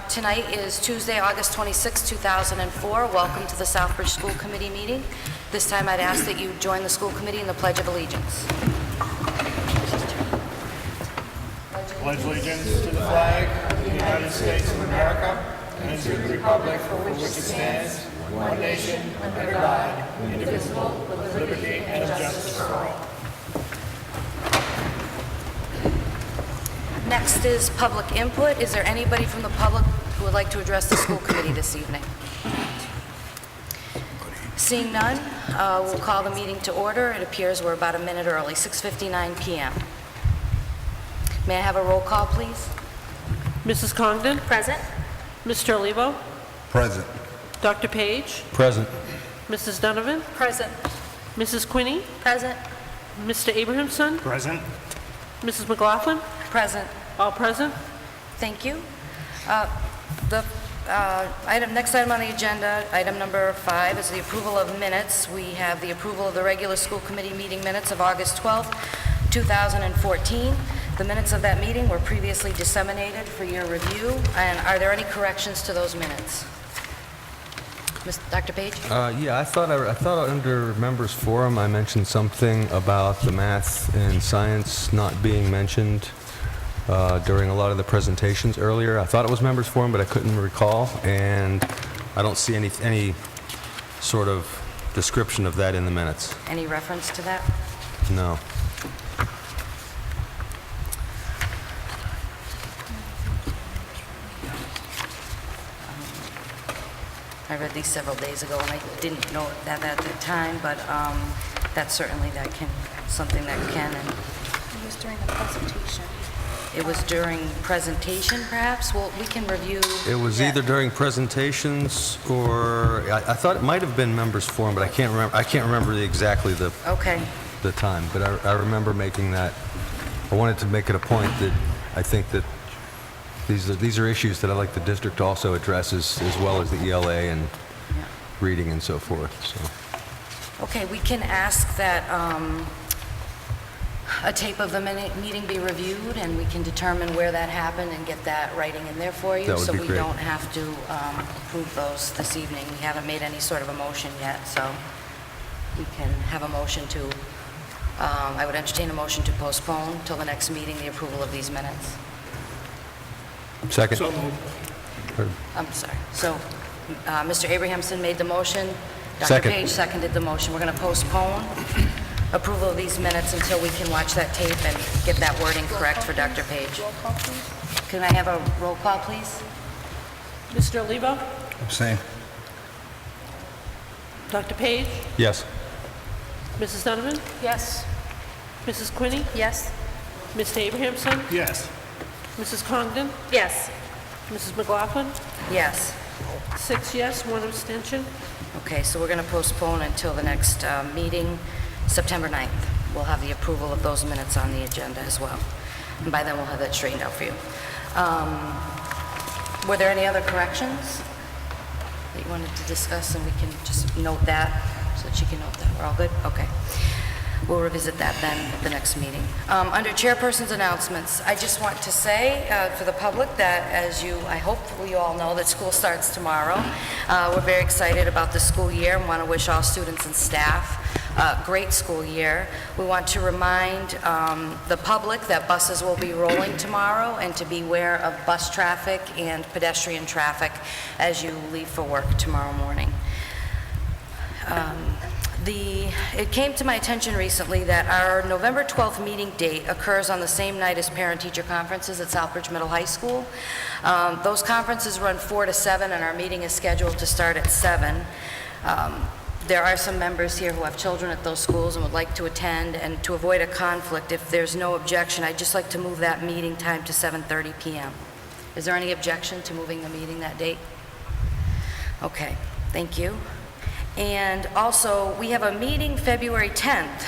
Tonight is Tuesday, August 26, 2004. Welcome to the Southbridge School Committee meeting. This time I'd ask that you join the school committee in the Pledge of Allegiance. Pledge allegiance to the flag of the United States of America and to the republic for which it stands, one nation, under God, indivisible, with liberty and justice for all. Next is public input. Is there anybody from the public who would like to address the school committee this evening? Seeing none, we'll call the meeting to order. It appears we're about a minute early, 6:59 p.m. May I have a roll call, please? Mrs. Congdon? Present. Mr. Olivo? Present. Dr. Page? Present. Mrs. Donovan? Present. Mrs. Quinney? Present. Mr. Abrahamson? Present. Mrs. McLaughlin? Present. All present? Thank you. The next item on the agenda, item number 5, is the approval of minutes. We have the approval of the regular school committee meeting minutes of August 12th, 2014. The minutes of that meeting were previously disseminated for your review. And are there any corrections to those minutes? Dr. Page? Yeah, I thought under members forum I mentioned something about the math and science not being mentioned during a lot of the presentations earlier. I thought it was members forum, but I couldn't recall, and I don't see any sort of description of that in the minutes. Any reference to that? No. I read these several days ago, and I didn't know that at the time, but that's certainly something that can. And It was during the presentation. it was during presentation, perhaps? Well, we can review. It was either during presentations or I thought it might have been members forum, but I can't remember exactly the Okay. time. But I remember making that. I wanted to make it a point that I think that these are issues that I like the district to also address as well as the ELA and reading and so forth. So. Okay, we can ask that a tape of the meeting be reviewed, and we can determine where that happened and get that writing in there for you. That would so be we great. don't have to approve those this evening. We haven't made any sort of a motion yet, so we can have a motion to, I would entertain a motion to postpone till the next meeting the approval of these minutes. Second. So moved. I'm sorry. So, Mr. Abrahamson made the motion. Dr. Second. Page seconded the motion. We're going to postpone approval of these minutes until we can watch that tape and get that wording correct for Dr. Page. Roll call, please. Can I have a roll call, please? Mr. Olivo? Same. Dr. Page? Yes. Mrs. Donovan? Yes. Mrs. Quinney? Yes. Mr. Abrahamson? Yes. Mrs. Congdon? Yes. Mrs. McLaughlin? Yes. 6 yes, 1 abstention. Okay, so we're going to postpone until the next meeting, September 9th. We'll have the approval of those minutes on the agenda as well. And by then, we'll have that straightened out for you. Were there any other corrections that you wanted to discuss? And we can just note that so that you can note that. We're all good? Okay. We'll revisit that then at the next meeting. Under chairperson's announcements, I just want to say for the public that I hope we all know that school starts tomorrow. We're very excited about the school year and want to wish all students and staff a great school year. We want to remind the public that buses will be rolling tomorrow and to beware of bus traffic and pedestrian traffic as you leave for work tomorrow morning. It came to my attention recently that our November 12th meeting date occurs on the same night as parent-teacher conferences at Southbridge Middle High School. Those conferences run 4 to 7, and our meeting is scheduled to start at 7. There are some members here who have children at those schools and would like to attend, and to avoid a conflict, if there's no objection, I'd just like to move that meeting time to 7:30 p.m. Is there any objection to moving the meeting that date? Okay, thank you. And also, we have a meeting February 10th,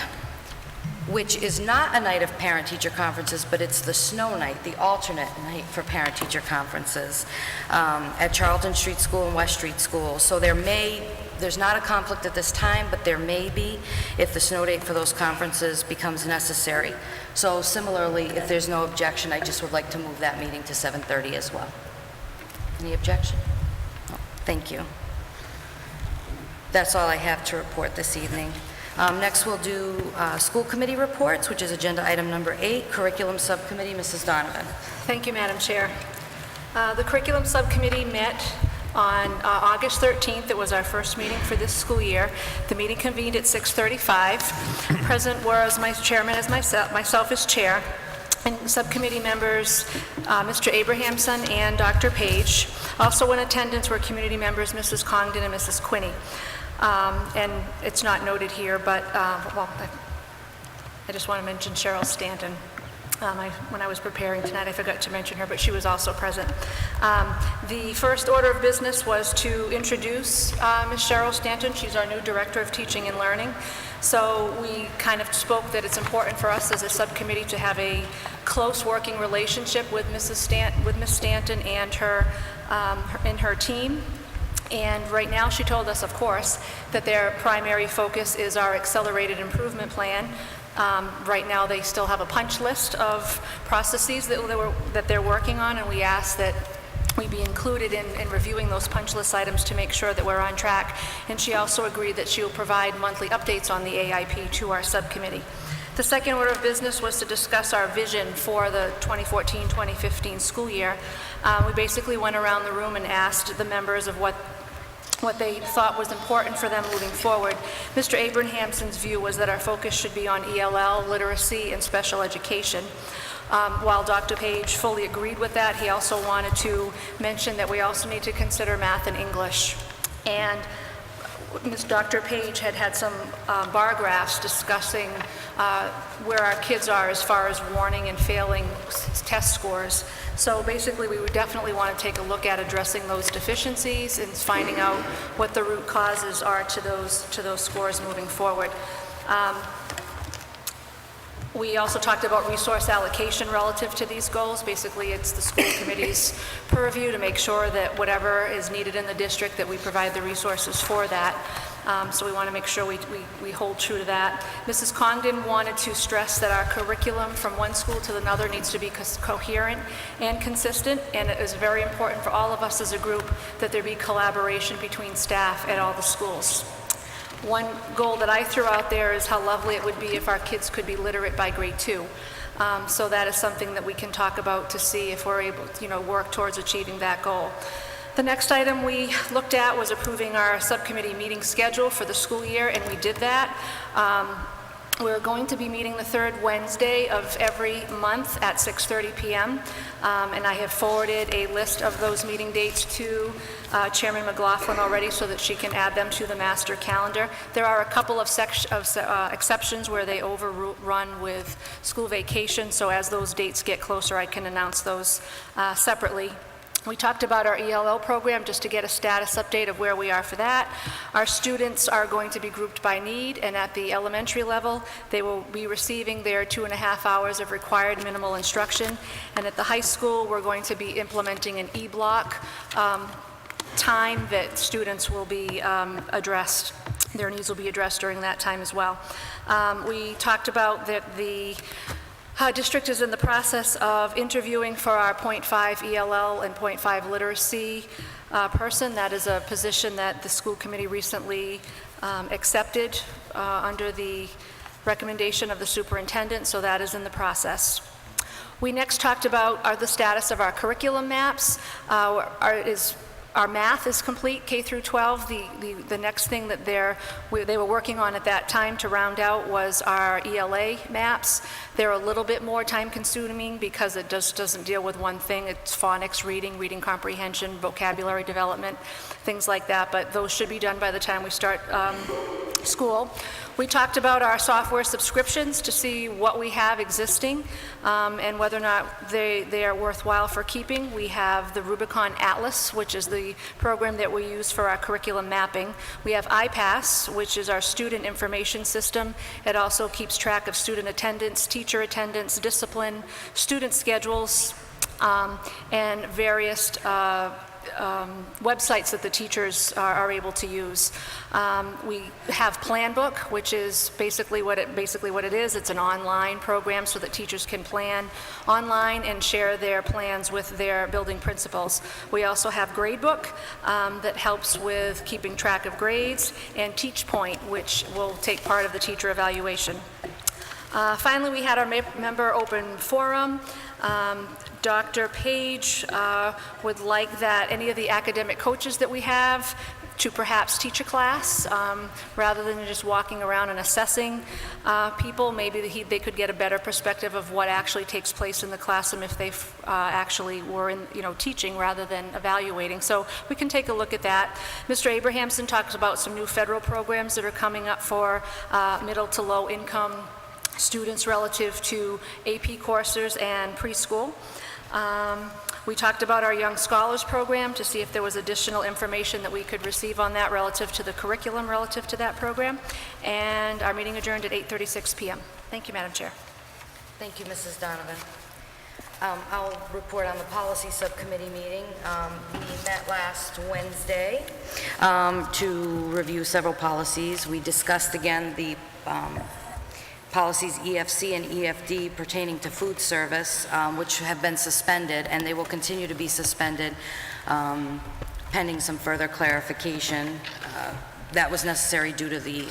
which is not a night of parent-teacher conferences, but it's the snow night, the alternate night for parent-teacher conferences at Charlton Street School and West Street School. So there's not a conflict at this time, but there may be if the snow date for those conferences becomes necessary. So similarly, if there's no objection, I just would like to move that meeting to 7:30 as well. Any objection? No. Thank you. That's all I have to report this evening. Next, we'll do school committee reports, which is agenda item number 8, curriculum subcommittee. Mrs. Donovan. Thank you, Madam Chair. The Curriculum Subcommittee met on August 13th. It was our first meeting for this school year. The meeting convened at 6:35. Present were as my chairman as myself as chair, and subcommittee members Mr. Abrahamson and Dr. Page. Also in attendance were community members Mrs. Congdon and Mrs. Quinney. And it's not noted here, but, well, I just want to mention Cheryl Stanton. When I was preparing tonight, I forgot to mention her, but she was also present. The first order of business was to introduce Ms. Cheryl Stanton. She's our new Director of Teaching and Learning. So we kind of spoke that it's important for us as a subcommittee to have a close working relationship with Ms. Stanton and her team. And right now, she told us, of course, that their primary focus is our accelerated improvement plan. Right now, they still have a punch list of processes that they're working on, and we ask that we be included in reviewing those punch list items to make sure that we're on track. And she also agreed that she will provide monthly updates on the AIP to our subcommittee. The second order of business was to discuss our vision for the 2014-2015 school year. We basically went around the room and asked the members of what they thought was important for them moving forward. Mr. Abrahamson's view was that our focus should be on ELL, literacy, and special education. While Dr. Page fully agreed with that, he also wanted to mention that we also need to consider math and English. And Dr. Page had some bar graphs discussing where our kids are as far as warning and failing test scores. So basically, we would definitely want to take a look at addressing those deficiencies and finding out what the root causes are to those scores moving forward. We also talked about resource allocation relative to these goals. Basically, it's the school committee's purview to make sure that whatever is needed in the district, that we provide the resources for that. So we want to make sure we hold true to that. Mrs. Congdon wanted to stress that our curriculum from one school to another needs to be coherent and consistent, and it is very important for all of us as a group that there be collaboration between staff at all the schools. One goal that I threw out there is how lovely it would be if our kids could be literate by grade 2. So that is something that we can talk about to see if we're able to, work towards achieving that goal. The next item we looked at was approving our subcommittee meeting schedule for the school year, and we did that. We're going to be meeting the third Wednesday of every month at 6:30 p.m. And I have forwarded a list of those meeting dates to Chairman McLaughlin already so that she can add them to the master calendar. There are a couple of exceptions where they overrun with school vacation, so as those dates get closer, I can announce those separately. We talked about our ELL program just to get a status update of where we are for that. Our students are going to be grouped by need, and at the elementary level, they will be receiving their 2.5 hours of required minimal instruction. And at the high school, we're going to be implementing an E-block time that students will be addressed. Their needs will be addressed during that time as well. We talked about that the district is in the process of interviewing for our .5 ELL and .5 literacy person. That is a position that the school committee recently accepted under the recommendation of the superintendent, so that is in the process. We next talked about the status of our curriculum maps. Our math is complete, K through 12. The next thing that they were working on at that time to round out was our ELA maps. They're a little bit more time consuming because it just doesn't deal with one thing. It's phonics, reading comprehension, vocabulary development, things like that, but those should be done by the time we start school. We talked about our software subscriptions to see what we have existing and whether or not they are worthwhile for keeping. We have the Rubicon Atlas, which is the program that we use for our curriculum mapping. We have iPass, which is our student information system. It also keeps track of student attendance, teacher attendance, discipline, student schedules, and various websites that the teachers are able to use. We have Plan Book, which is basically what it is. It's an online program so that teachers can plan online and share their plans with their building principals. We also have Gradebook that helps with keeping track of grades, and Teach Point, which will take part of the teacher evaluation. Finally, we had our member open forum. Dr. Page would like that any of the academic coaches that we have to perhaps teach a class rather than just walking around and assessing people. Maybe they could get a better perspective of what actually takes place in the classroom if they actually were teaching rather than evaluating. So we can take a look at that. Mr. Abrahamson talks about some new federal programs that are coming up for middle to low income students relative to AP courses and preschool. We talked about our Young Scholars Program to see if there was additional information that we could receive on that relative to the curriculum relative to that program. And our meeting adjourned at 8:36 p.m. Thank you, Madam Chair. Thank you, Mrs. Donovan. I'll report on the policy subcommittee meeting. We met last Wednesday to review several policies. We discussed again the policies EFC and EFD pertaining to food service, which have been suspended, and they will continue to be suspended pending some further clarification. That was necessary due to the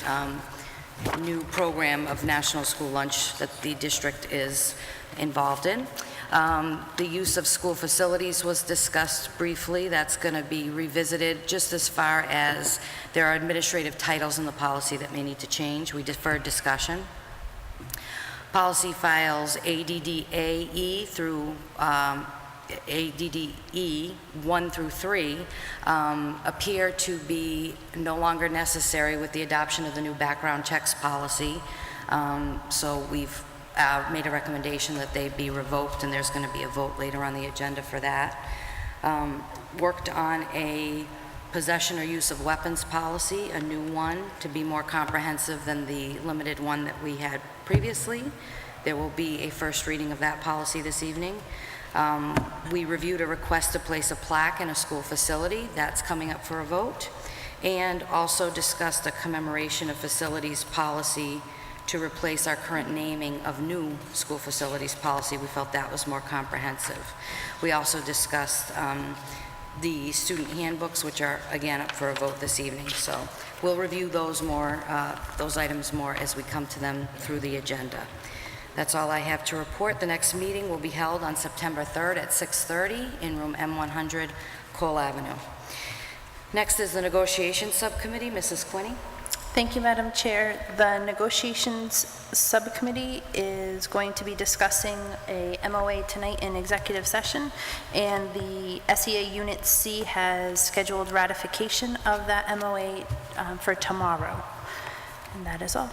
new program of National School Lunch that the district is involved in. The use of school facilities was discussed briefly. That's going to be revisited just as far as there are administrative titles in the policy that may need to change. We deferred discussion. Policy files ADDAE through ADDE 1 through 3 appear to be no longer necessary with the adoption of the new background checks policy. So we've made a recommendation that they be revoked, and there's going to be a vote later on the agenda for that. Worked on a possession or use of weapons policy, a new one to be more comprehensive than the limited one that we had previously. There will be a first reading of that policy this evening. We reviewed a request to place a plaque in a school facility. That's coming up for a vote. And also discussed a commemoration of facilities policy to replace our current naming of new school facilities policy. We felt that was more comprehensive. We also discussed the student handbooks, which are again up for a vote this evening. So we'll review those items more as we come to them through the agenda. That's all I have to report. The next meeting will be held on September 3rd at 6:30 in room M100, Cole Avenue. Next is the negotiations subcommittee. Mrs. Quinney. Thank you, Madam Chair. The negotiations subcommittee is going to be discussing a MOA tonight in executive session, and the SEA Unit C has scheduled ratification of that MOA for tomorrow. And that is all.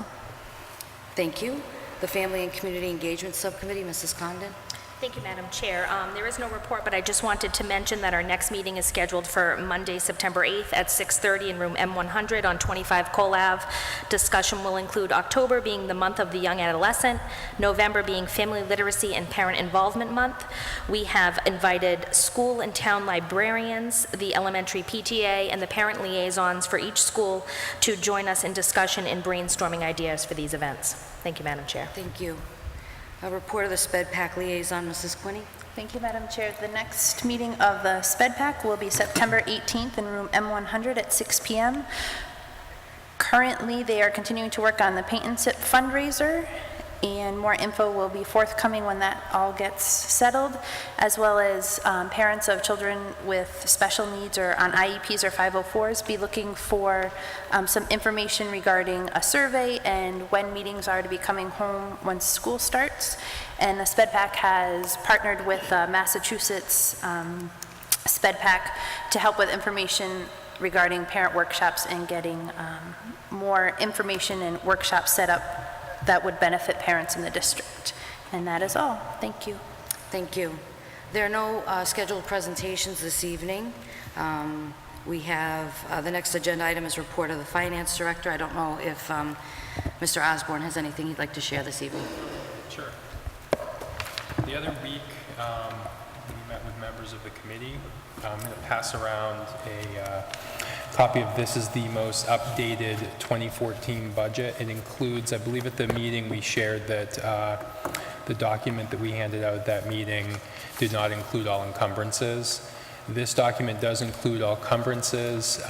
Thank you. The Family and Community Engagement Subcommittee, Mrs. Condon. Thank you, Madam Chair. There is no report, but I just wanted to mention that our next meeting is scheduled for Monday, September 8th at 6:30 in room M100 on 25 Cole Ave. Discussion will include October being the month of the young adolescent, November being Family Literacy and Parent Involvement Month. We have invited school and town librarians, the elementary PTA, and the parent liaisons for each school to join us in discussion and brainstorming ideas for these events. Thank you, Madam Chair. Thank you. A report of the SPED PAC liaison, Mrs. Quinney. Thank you, Madam Chair. The next meeting of the SPED PAC will be September 18th in room M100 at 6 p.m. Currently, they are continuing to work on the Paint and Sip fundraiser, and more info will be forthcoming when that all gets settled, as well as parents of children with special needs or on IEPs or 504s be looking for some information regarding a survey and when meetings are to be coming home once school starts. And the SPED PAC has partnered with Massachusetts SPED PAC to help with information regarding parent workshops and getting more information and workshops set up that would benefit parents in the district. And that is all. Thank you. Thank you. There are no scheduled presentations this evening. We have, the next agenda item is report of the finance director. I don't know if Mr. Osborne has anything he'd like to share this evening. Sure. The other week, we met with members members of the committee. I'm going to pass around a copy of this is the most updated 2014 budget. It includes, I believe at the meeting we shared that the document that we handed out at that meeting did not include all encumbrances. This document does include all encumbrances.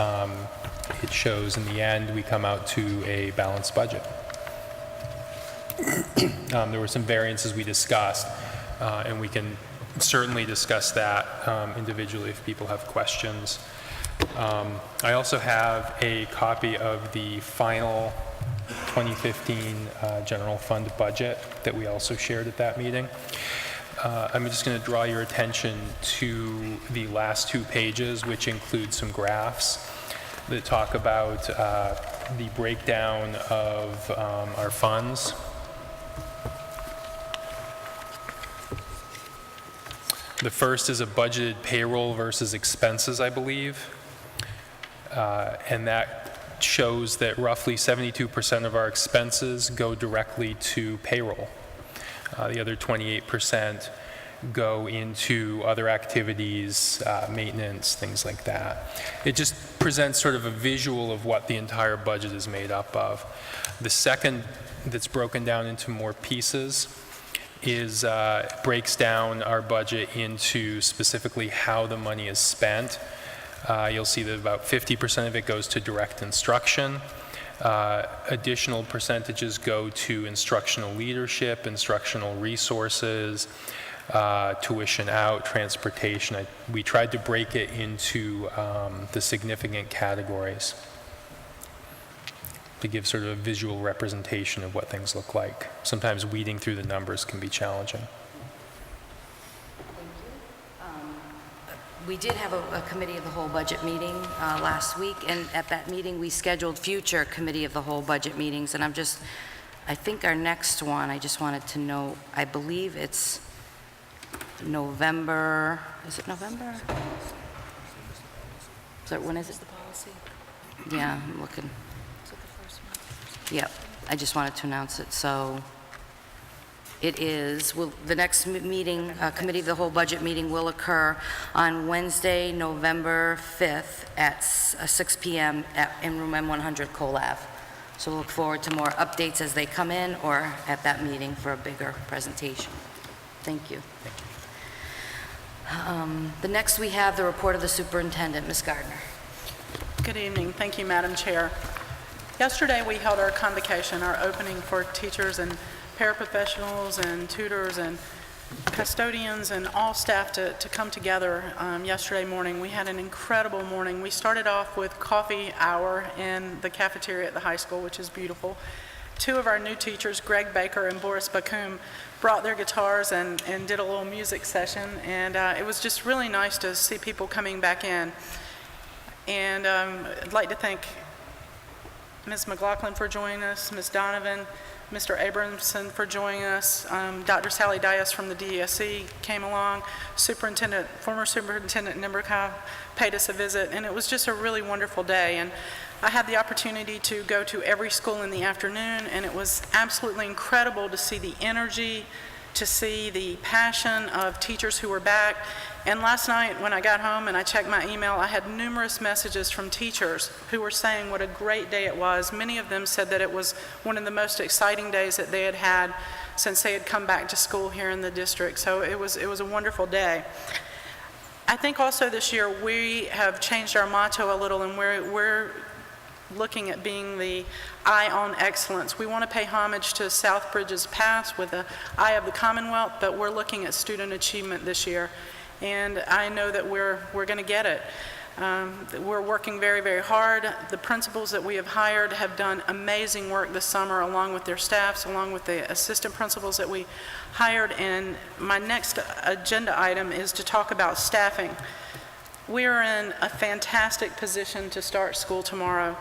It shows in the end we come out to a balanced budget. There were some variances we discussed, and we can certainly discuss that individually if people have questions. I also have a copy of the final 2015 general fund budget that we also shared at that meeting. I'm just going to draw your attention to the last 2 pages, which include some graphs that talk about the breakdown of our funds. The first is a budgeted payroll versus expenses, I believe. And that shows that roughly 72% of our expenses go directly to payroll. The other 28% go into other activities, maintenance, things like that. It just presents sort of a visual of what the entire budget is made up of. The second, that's broken down into more pieces, is breaks down our budget into specifically how the money is spent. You'll see that about 50% of it goes to direct instruction. Additional percentages go to instructional leadership, instructional resources, tuition out, transportation. We tried to break it into the significant categories to give sort of a visual representation of what things look like. Sometimes weeding through the numbers can be challenging. We did have a committee of the whole budget meeting last week, and at that meeting we scheduled future committee of the whole budget meetings, and I think our next one, I just wanted to know, I believe it's November, is it November? So when is it? The policy? Yeah, I'm looking. Is it the first one? Yep, I just wanted to announce it, so it is, the next meeting, committee of the whole budget meeting will occur on Wednesday, November 5th at 6 p.m. in room M100 Cole Ave. So we'll look forward to more updates as they come in or at that meeting for a bigger presentation. Thank you. The next we have the report of the superintendent. Ms. Gardner. Good evening. Thank you, Madam Chair. Yesterday we held our convocation, our opening for teachers and paraprofessionals and tutors and custodians and all staff to come together yesterday morning. We had an incredible morning. We started off with coffee hour in the cafeteria at the high school, which is beautiful. 2 of our new teachers, Greg Baker and Boris Bakum, brought their guitars and did a little music session, and it was just really nice to see people coming back in. And I'd like to thank Ms. McLaughlin for joining us, Ms. Donovan, Mr. Abramson for joining us, Dr. Sally Dias from the DSC came along, former Superintendent Nimberkow paid us a visit, and it was just a really wonderful day. And I had the opportunity to go to every school in the afternoon, and it was absolutely incredible to see the energy, to see the passion of teachers who were back. And last night when I got home and I checked my email, I had numerous messages from teachers who were saying what a great day it was. Many of them said that it was one of the most exciting days that they had had since they had come back to school here in the district. So it was a wonderful day. I think also this year we have changed our motto a little, and we're looking at being the eye on excellence. We want to pay homage to Southbridge's past with the eye of the Commonwealth, but we're looking at student achievement this year. And I know that we're going to get it. We're working very, very hard. The principals that we have hired have done amazing work this summer, along with their staffs, along with the assistant principals that we hired. And my next agenda item is to talk about staffing. We are in a fantastic position to start school tomorrow.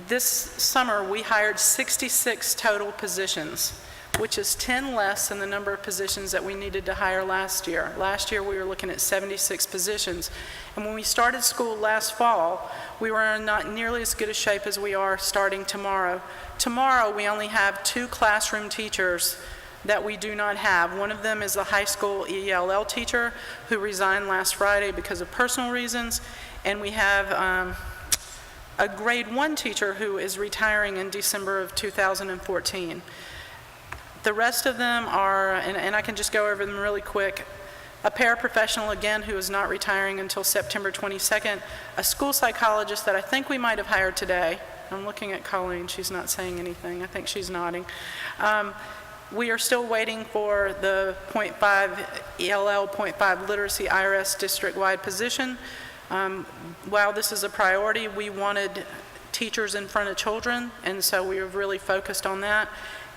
This summer, we hired 66 total positions, which is 10 less than the number of positions that we needed to hire last year. Last year, we were looking at 76 positions. And when we started school last fall, we were in not nearly as good a shape as we are starting tomorrow. Tomorrow, we only have 2 classroom teachers that we do not have. One of them is the high school ELL teacher who resigned last Friday because of personal reasons, and we have a grade 1 teacher who is retiring in December of 2014. The rest of them are, and I can just go over them really quick, a paraprofessional, again, who is not retiring until September 22nd, a school psychologist that I think we might have hired today. I'm looking at Colleen, she's not saying anything, I think she's nodding. We are still waiting for the .5 ELL, .5 literacy IRS district-wide position. While this is a priority, we wanted teachers in front of children, and so we have really focused on that.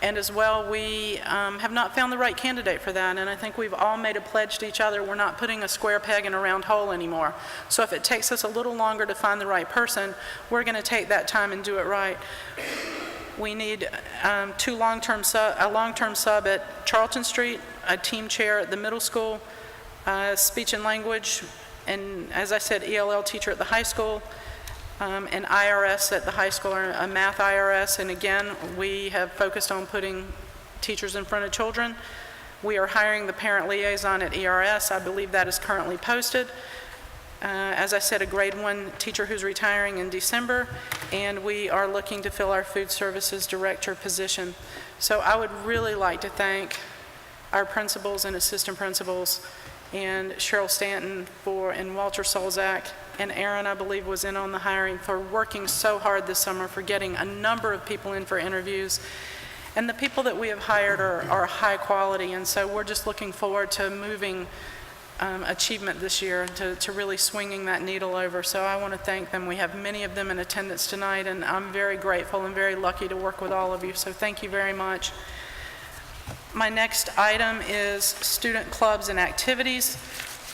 And as well, we have not found the right candidate for that, and I think we've all made a pledge to each other, we're not putting a square peg in a round hole anymore. So if it takes us a little longer to find the right person, we're going to take that time and do it right. We need a long-term sub at Charlton Street, a team chair at the middle school, speech and language, and as I said, ELL teacher at the high school, an IRS at the high school, or a math IRS, and again, we have focused on putting teachers in front of children. We are hiring the parent liaison at ERS. I believe that is currently posted. As I said, a grade 1 teacher who's retiring in December, and we are looking to fill our food services director position. So I would really like to thank our principals and assistant principals, and Cheryl Stanton and Walter Solzak, and Aaron, I believe, was in on the hiring, for working so hard this summer, for getting a number of people in for interviews. And the people that we have hired are high quality, and so we're just looking forward to moving achievement this year, to really swinging that needle over. So I want to thank them. We have many of them in attendance tonight, and I'm very grateful and very lucky to work with all of you, so thank you very much. My next item is student clubs and activities.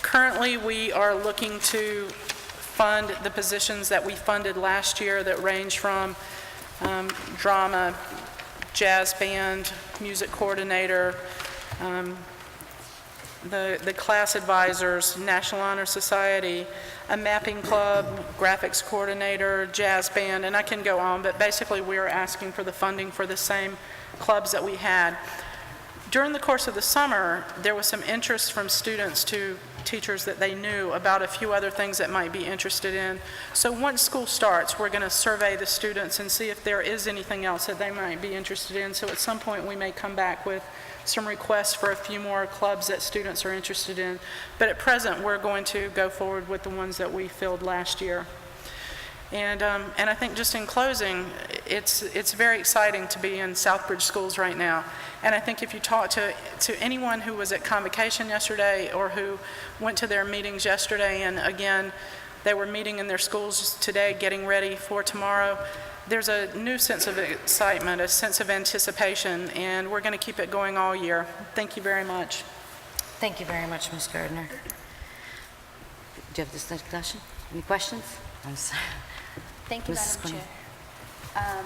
Currently, we are looking to fund the positions that we funded last year that range from drama, jazz band, music coordinator, the class advisors, National Honor Society, a mapping club, graphics coordinator, jazz band, and I can go on, but basically we are asking for the funding for the same clubs that we had. During the course of the summer, there was some interest from students to teachers that they knew about a few other things that might be interested in. So once school starts, we're going to survey the students and see if there is anything else that they might be interested in. So at some point, we may come back with some requests for a few more clubs that students are interested in. But at present, we're going to go forward with the ones that we filled last year. And I think just in closing, it's very exciting to be in Southbridge schools right now. And I think if you talk to anyone who was at convocation yesterday, or who went to their meetings yesterday, and again, they were meeting in their schools today, getting ready for tomorrow, there's a new sense of excitement, a sense of anticipation, and we're going to keep it going all year. Thank you very much. Thank you very much, Ms. Gardner. Do you have this discussion? Any questions? I'm sorry. Thank you, Mrs. Madam Quinn.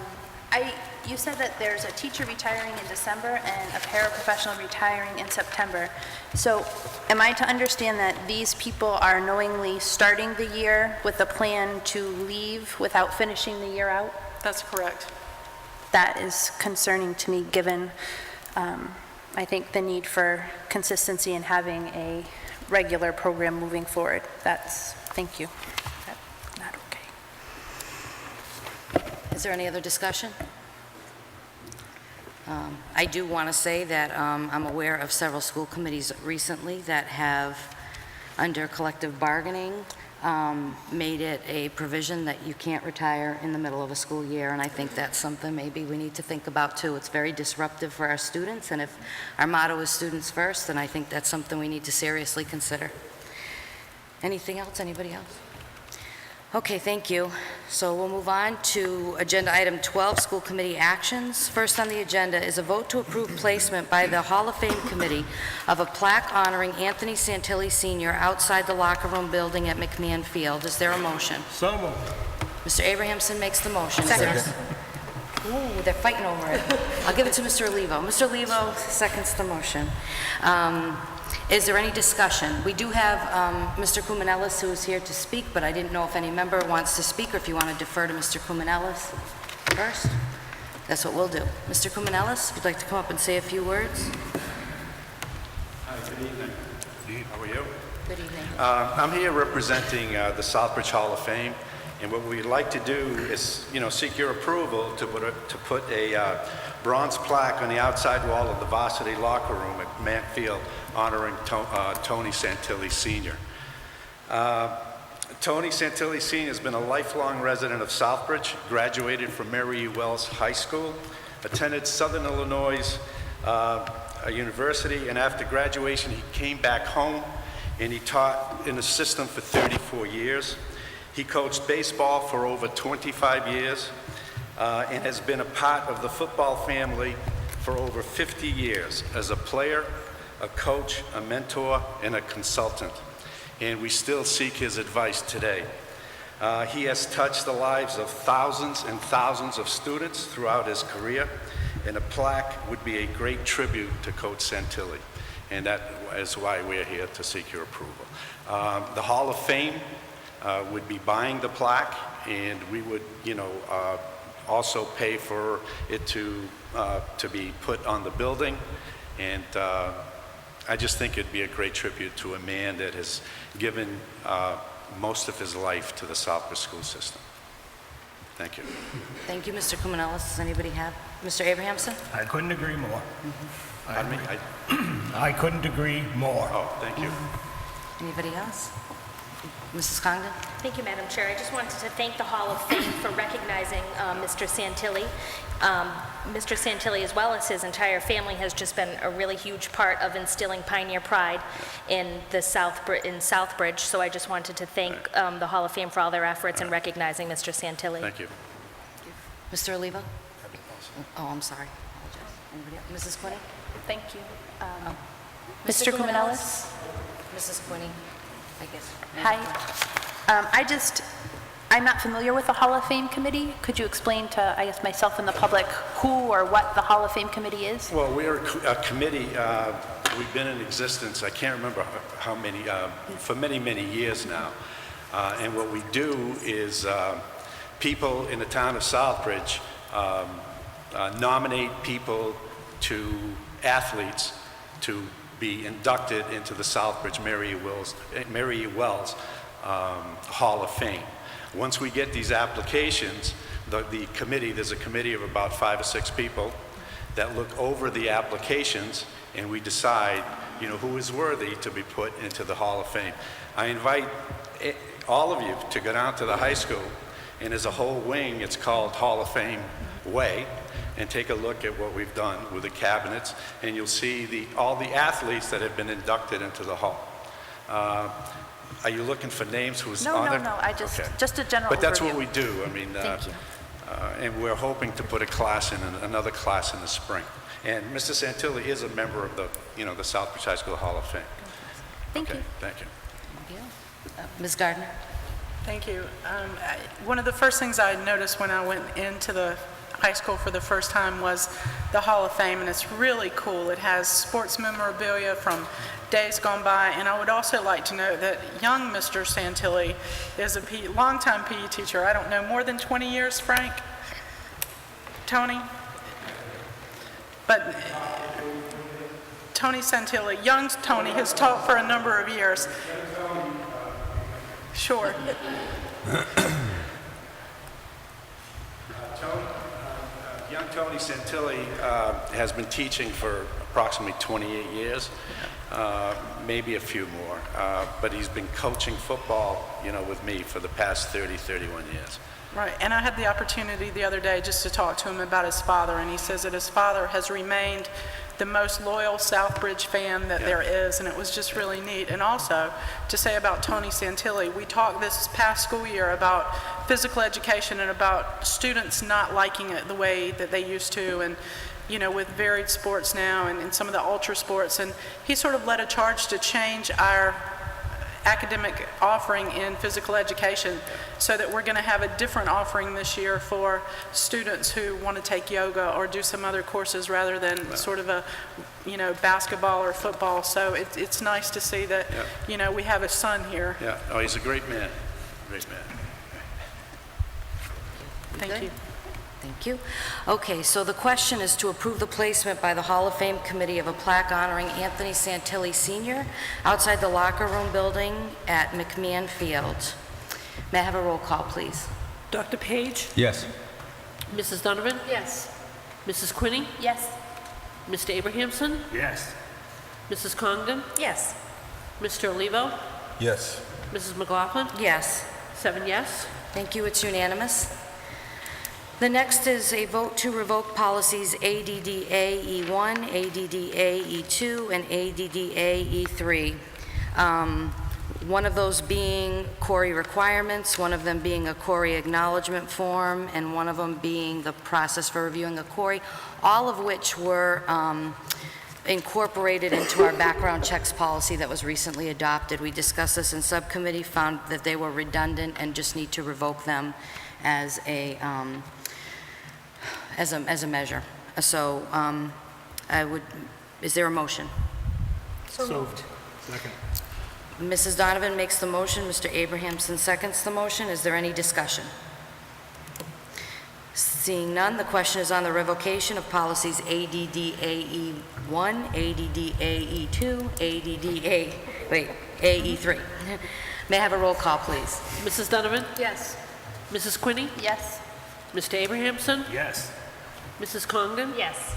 Chair. You said that there's a teacher retiring in December and a paraprofessional retiring in September. So am I to understand that these people are knowingly starting the year with a plan to leave without finishing the year out? That's correct. That is concerning to me, given, I think, the need for consistency and having a regular program moving forward. Thank you. That's not okay. Is there any other discussion? I do want to say that I'm aware of several school committees recently that have, under collective bargaining, made it a provision that you can't retire in the middle of a school year, and I think that's something maybe we need to think about too. It's very disruptive for our students, and if our motto is students first, then I think that's something we need to seriously consider. Anything else? Anybody else? Okay, thank you. So we'll move on to agenda item 12, school committee actions. First on the agenda is a vote to approve placement by the Hall of Fame Committee of a plaque honoring Anthony Santilli Sr. outside the locker room building at McMahon Field. Is there a motion? So moved. Mr. Abrahamson makes the motion. Second. Ooh, they're fighting over it. I'll give it to Mr. Olivo. Mr. Olivo seconds the motion. Is there any discussion? We do have Mr. Kumanellis, who is here to speak, but I didn't know if any member wants to speak or if you want to defer to Mr. Kumanellis first. That's what we'll do. Mr. Kumanellis, if you'd like to come up and say a few words. Hi, good evening. How are you? Good evening. I'm here representing the Southbridge Hall of Fame, and what we'd like to do is, seek your approval to put a bronze plaque on the outside wall of the varsity locker room at Mansfield honoring Tony Santilli Sr. Tony Santilli Sr. has been a lifelong resident of Southbridge, graduated from Mary E. Wells High School, attended Southern Illinois University, and after graduation he came back home and he taught in the system for 34 years. He coached baseball for over 25 years and has been a part of the football family for over 50 years as a player, a coach, a mentor, and a consultant. And we still seek his advice today. He has touched the lives of thousands and thousands of students throughout his career, and a plaque would be a great tribute to Coach Santilli, and that is why we're here to seek your approval. The Hall of Fame would be buying the plaque, and we would, also pay for it to be put on the building, and I just think it'd be a great tribute to a man that has given most of his life to the Southbridge school system. Thank you. Thank you, Mr. Kumanellis. Does anybody have? Mr. Abrahamson? I couldn't agree more. Pardon me? I couldn't agree more. Oh, thank you. Anybody else? Mrs. Congdon? Thank you, Madam Chair. I just wanted to thank the Hall of Fame for recognizing Mr. Santilli. Mr. Santilli, as well as his entire family, has just been a really huge part of instilling pioneer pride in Southbridge. So I just wanted to thank the Hall of Fame for all their efforts in recognizing Mr. Santilli. Thank you. Mr. Oliva? Oh, I'm sorry. Apologize. Anybody else? Mrs. Quinney? Thank you. Mr. Mr. Kumanellis? Mrs. Quinney, I guess. Hi. I'm not familiar with the Hall of Fame committee. Could you explain to, I guess, myself and the public who or what the Hall of Fame committee is? Well, we're a committee. We've been in existence, I can't remember how many, for many, many years now. And what we do is people in the town of Southbridge nominate people athletes to be inducted into the Southbridge Mary E. Wells Hall of Fame. Once we get these applications, the committee, there's a committee of about 5 or 6 people that look over the applications, and we decide, who is worthy to be put into the Hall of Fame. I invite all of you to go down to the high school, and there's a whole wing, it's called Hall of Fame Way, and take a look at what we've done with the cabinets, and you'll see all the athletes that have been inducted into the hall. Are you looking for names who's on there? No, Okay. just a general But that's overview. what we do. I mean, Thank you. and we're hoping to put another class in the spring. And Mr. Santilli is a member of the Southbridge High School Hall of Fame. Thank Okay, you. thank you. Thank you. Ms. Gardner? Thank you. One of the first things I noticed when I went into the high school for the first time was the Hall of Fame, and it's really cool. It has sports memorabilia from days gone by, and I would also like to note that young Mr. Santilli is a longtime PE teacher. I don't know, more than 20 years, Frank? Tony? But Tony Santilli, young Tony, has taught for a number of years. Sure. Young Tony Santilli has been teaching for approximately 28 years, maybe a few more, but he's been coaching football, with me for the past 30, 31 years. Right, and I had the opportunity the other day just to talk to him about his father, and he says that his father has remained the most loyal Southbridge fan that there is, and it was just really neat. And also, to say about Tony Santilli, we talked this past school year about physical education and about students not liking it the way that they used to, and with varied sports now and some of the ultra sports, and he sort of led a charge to change our academic offering in physical education so that we're going to have a different offering this year for students who want to take yoga or do some other courses rather than sort of a basketball or football. So it's nice to see that we have a son here. Yeah, oh, he's a great man, great man. Thank you. Thank you. Okay, so the question is to approve the placement by the Hall of Fame Committee of a plaque honoring Anthony Santilli Sr. outside the locker room building at McMahon Field. May I have a roll call, please? Dr. Page? Yes. Mrs. Donovan? Yes. Mrs. Quinney? Yes. Mr. Abrahamson? Yes. Mrs. Congdon? Yes. Mr. Olivo? Yes. Mrs. McLaughlin? Yes. 7 yes. Thank you, it's unanimous. The next is a vote to revoke policies ADDA-E1, ADDA-E2, and ADDA-E3. One of those being Corey requirements, one of them being a Corey acknowledgement form, and one of them being the process for reviewing a Corey, all of which were incorporated into our background checks policy that was recently adopted. We discussed this in subcommittee, found that they were redundant and just need to revoke them as a measure. So is there a motion? So moved. Second. Mrs. Donovan makes the motion, Mr. Abrahamson seconds the motion. Is there any discussion? Seeing none, the question is on the revocation of policies ADDA-E1, ADDA-E2, AE3. May I have a roll call, please? Mrs. Donovan? Yes. Mrs. Quinney? Yes. Mr. Abrahamson? Yes. Mrs. Congdon? Yes.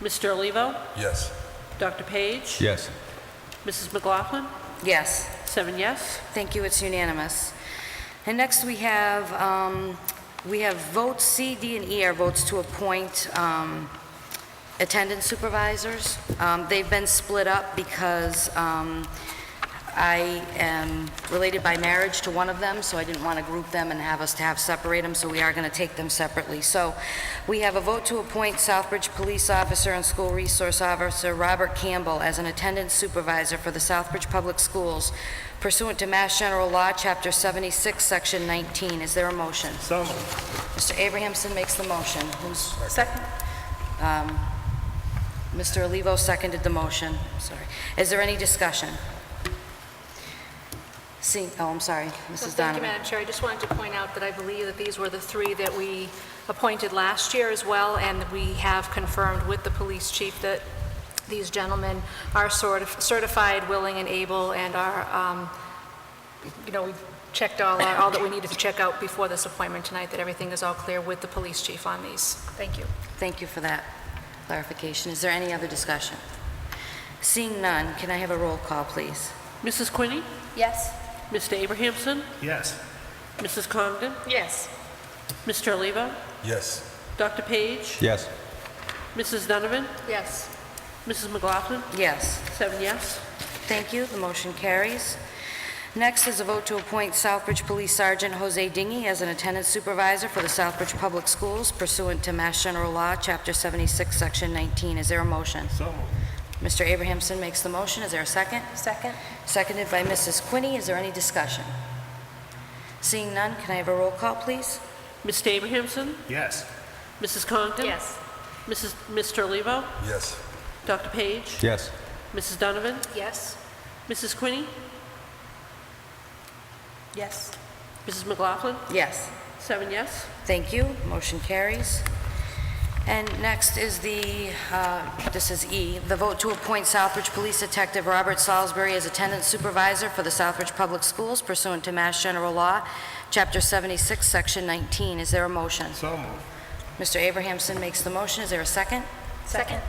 Mr. Olivo? Yes. Dr. Page? Yes. Mrs. McLaughlin? Yes. 7 yes. Thank you, it's unanimous. And next we have votes C, D, and E are votes to appoint attendance supervisors. They've been split up because I am related by marriage to one of them, so I didn't want to group them and have us to separate them, so we are going to take them separately. So we have a vote to appoint Southbridge Police Officer and School Resource Officer Robert Campbell as an attendance supervisor for the Southbridge Public Schools pursuant to Mass General Law, Chapter 76, Section 19. Is there a motion? So moved. Mr. Abrahamson makes the motion. Who's Second. Mr. Olivo seconded the motion. Sorry. Is there any discussion? I'm sorry, Mrs. Thank you, Donovan. Madam Chair. I just wanted to point out that I believe that these were the 3 that we appointed last year as well, and we have confirmed with the police chief that these gentlemen are certified, willing, and able, and are, we've checked all that we needed to check out before this appointment tonight, that everything is all clear with the police chief on these. Thank you. Thank you for that clarification. Is there any other discussion? Seeing none, can I have a roll call, please? Mrs. Quinney? Yes. Mr. Abrahamson? Yes. Mrs. Congdon? Yes. Mr. Olivo? Yes. Dr. Page? Yes. Mrs. Donovan? Yes. Mrs. McLaughlin? Yes. 7 yes. Thank you. The motion carries. Next is a vote to appoint Southbridge Police Sergeant Jose Dingy as an attendance supervisor for the Southbridge Public Schools pursuant to Mass General Law, Chapter 76, Section 19. Is there a motion? So moved. Mr. Abrahamson makes the motion. Is there a second? Second. Seconded by Mrs. Quinney. Is there any discussion? Seeing none, can I have a roll call, please? Mr. Abrahamson? Yes. Mrs. Congdon? Yes. Mr. Olivo? Yes. Dr. Page? Yes. Mrs. Donovan? Yes. Mrs. Quinney? Yes. Mrs. McLaughlin? Yes. 7 yes. Thank you. Motion carries. And next is this is E, the vote to appoint Southbridge Police Detective Robert Salisbury as attendance supervisor for the Southbridge Public Schools pursuant to Mass General Law, Chapter 76, Section 19. Is there a motion? So moved. Mr. Abrahamson makes the motion. Is there a second? Second.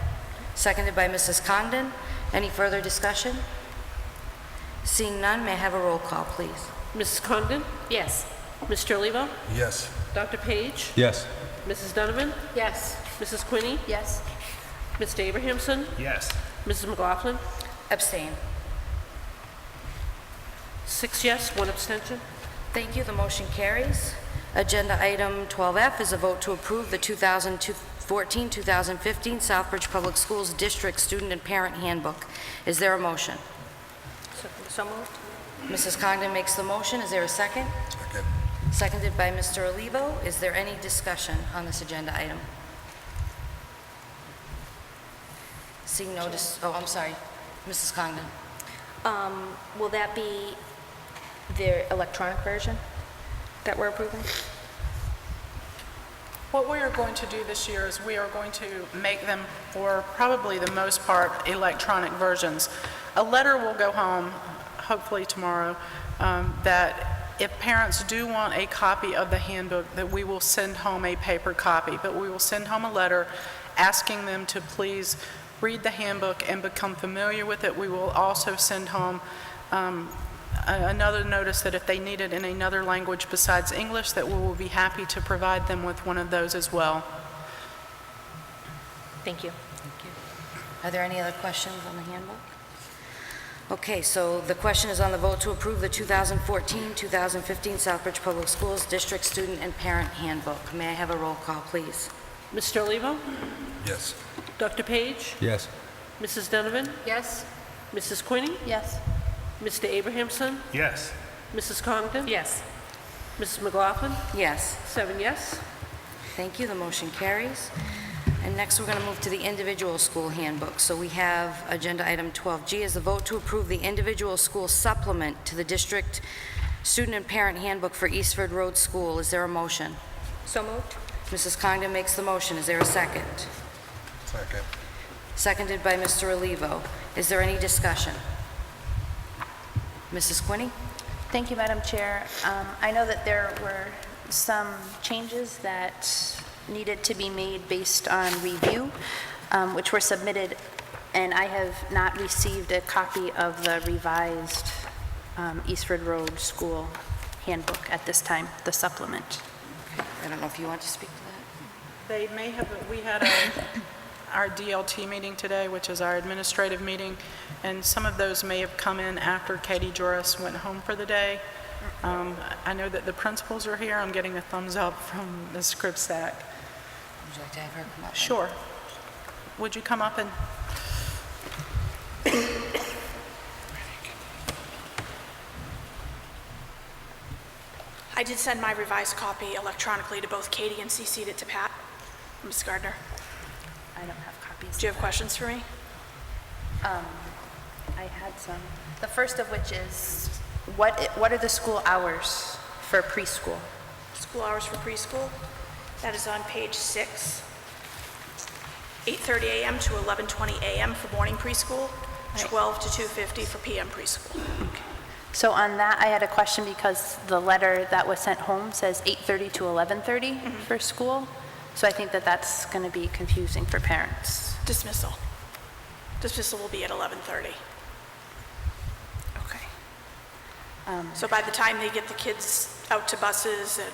Seconded by Mrs. Congdon. Any further discussion? Seeing none, may I have a roll call, please? Mrs. Congdon? Yes. Mr. Olivo? Yes. Dr. Page? Yes. Mrs. Donovan? Yes. Mrs. Quinney? Yes. Mr. Abrahamson? Yes. Mrs. McLaughlin? Abstain. 6 yes, 1 abstention. Thank you. The motion carries. Agenda item 12F is a vote to approve the 2014-2015 Southbridge Public Schools District Student and Parent Handbook. Is there a motion? So moved. Mrs. Congdon makes the motion. Is there a second? Second. Seconded by Mr. Olivo. Is there any discussion on this agenda item? Seeing no I'm sorry. Mrs. Congdon. Will that be the electronic version that we're approving? What we are going to do this year is we are going to make them, for probably the most part, electronic versions. A letter will go home, hopefully tomorrow, that if parents do want a copy of the handbook, that we will send home a paper copy, but we will send home a letter asking them to please read the handbook and become familiar with it. We will also send home another notice that if they need it in another language besides English, that we will be happy to provide them with one of those as well. Thank you. Thank you. Are there any other questions on the handbook? Okay, so the question is on the vote to approve the 2014-2015 Southbridge Public Schools District Student and Parent Handbook. May I have a roll call, please? Mr. Olivo? Yes. Dr. Page? Yes. Mrs. Donovan? Yes? Mrs. Quinney? Yes. Mr. Abrahamson? Yes. Mrs. Congdon? Yes. Mrs. McLaughlin? Yes. 7 yes. Thank you, the motion carries. And next, we're going to move to the individual school handbook. So we have agenda item 12G is the vote to approve the individual school supplement to the district student and parent handbook for Eastford Road School. Is there a motion? So moved. Mrs. Congdon makes the motion. Is there a second? Second. Seconded by Mr. Olivo. Is there any discussion? Mrs. Quinney? Thank you, Madam Chair. I know that there were some changes that needed to be made based on review, which were submitted, and I have not received a copy of the revised Eastford Road School handbook at this time, the supplement. I don't know if you want to speak to that. They may have, we had our DLT meeting today, which is our administrative meeting, and some of those may have come in after Katie Joris went home for the day. I know that the principals are here. I'm getting a thumbs up from Ms. Scripsack. Would you like to have her come up? Sure. Would you come up and... I did send my revised copy electronically to both Katie and CC'd it to Pat. Ms. Gardner, I don't have copies. do you have questions for me? I had some. The first of which is, what are the school hours for preschool? School hours for preschool, that is on page 6. 8:30 a.m. to 11:20 a.m. for morning preschool, 12 to 2:50 for PM preschool. So on that, I had a question because the letter that was sent home says 8:30 to 11:30 for school. So I think that that's going to be confusing for parents. Dismissal. Dismissal will be at 11:30. Okay. So by the time they get the kids out to buses and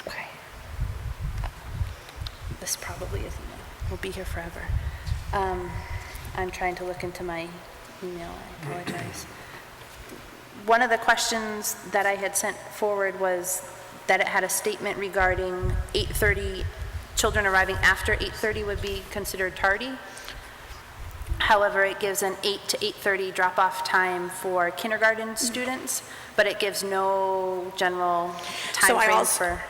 Okay. This probably isn't, we'll be here forever. I'm trying to look into my email, I apologize. One of the questions that I had sent forward was that it had a statement regarding 8:30, children arriving after 8:30 would be considered tardy. However, it gives an 8 to 8:30 drop-off time for kindergarten students, but it gives no general time frame for...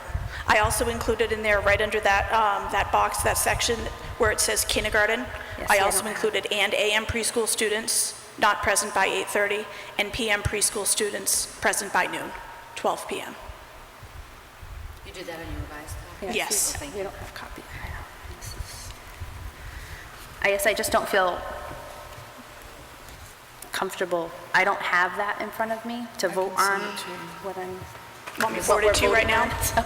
I also included in there, right under that, that box, that section where it says kindergarten, Yes, I I also don't have- included and AM preschool students not present by 8:30, and PM preschool students present by noon, 12 PM. You did that in your revised copy? Yes. We don't have copies. I guess I just don't feel comfortable. I don't have that in front of me to vote on what I'm... Want me to forward it to you right now? So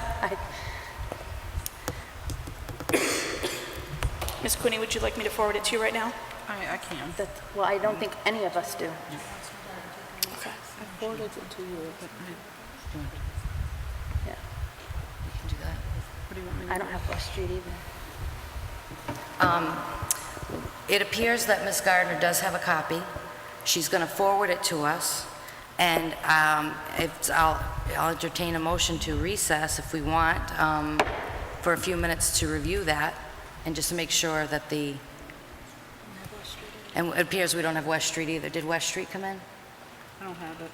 Ms. Quinney, would you like me to forward it to you right now? I can. well, I don't think any of us do. Okay. I forwarded it to you, but Yeah. You can do that. what do you want me to do? I don't have West Street either. It appears that Ms. Gardner does have a copy. She's going to forward it to us, and I'll entertain a motion to recess if we want, for a few minutes to review that, and just to make sure that the... And it appears we don't have West Street either. Did West Street come in? I don't have it.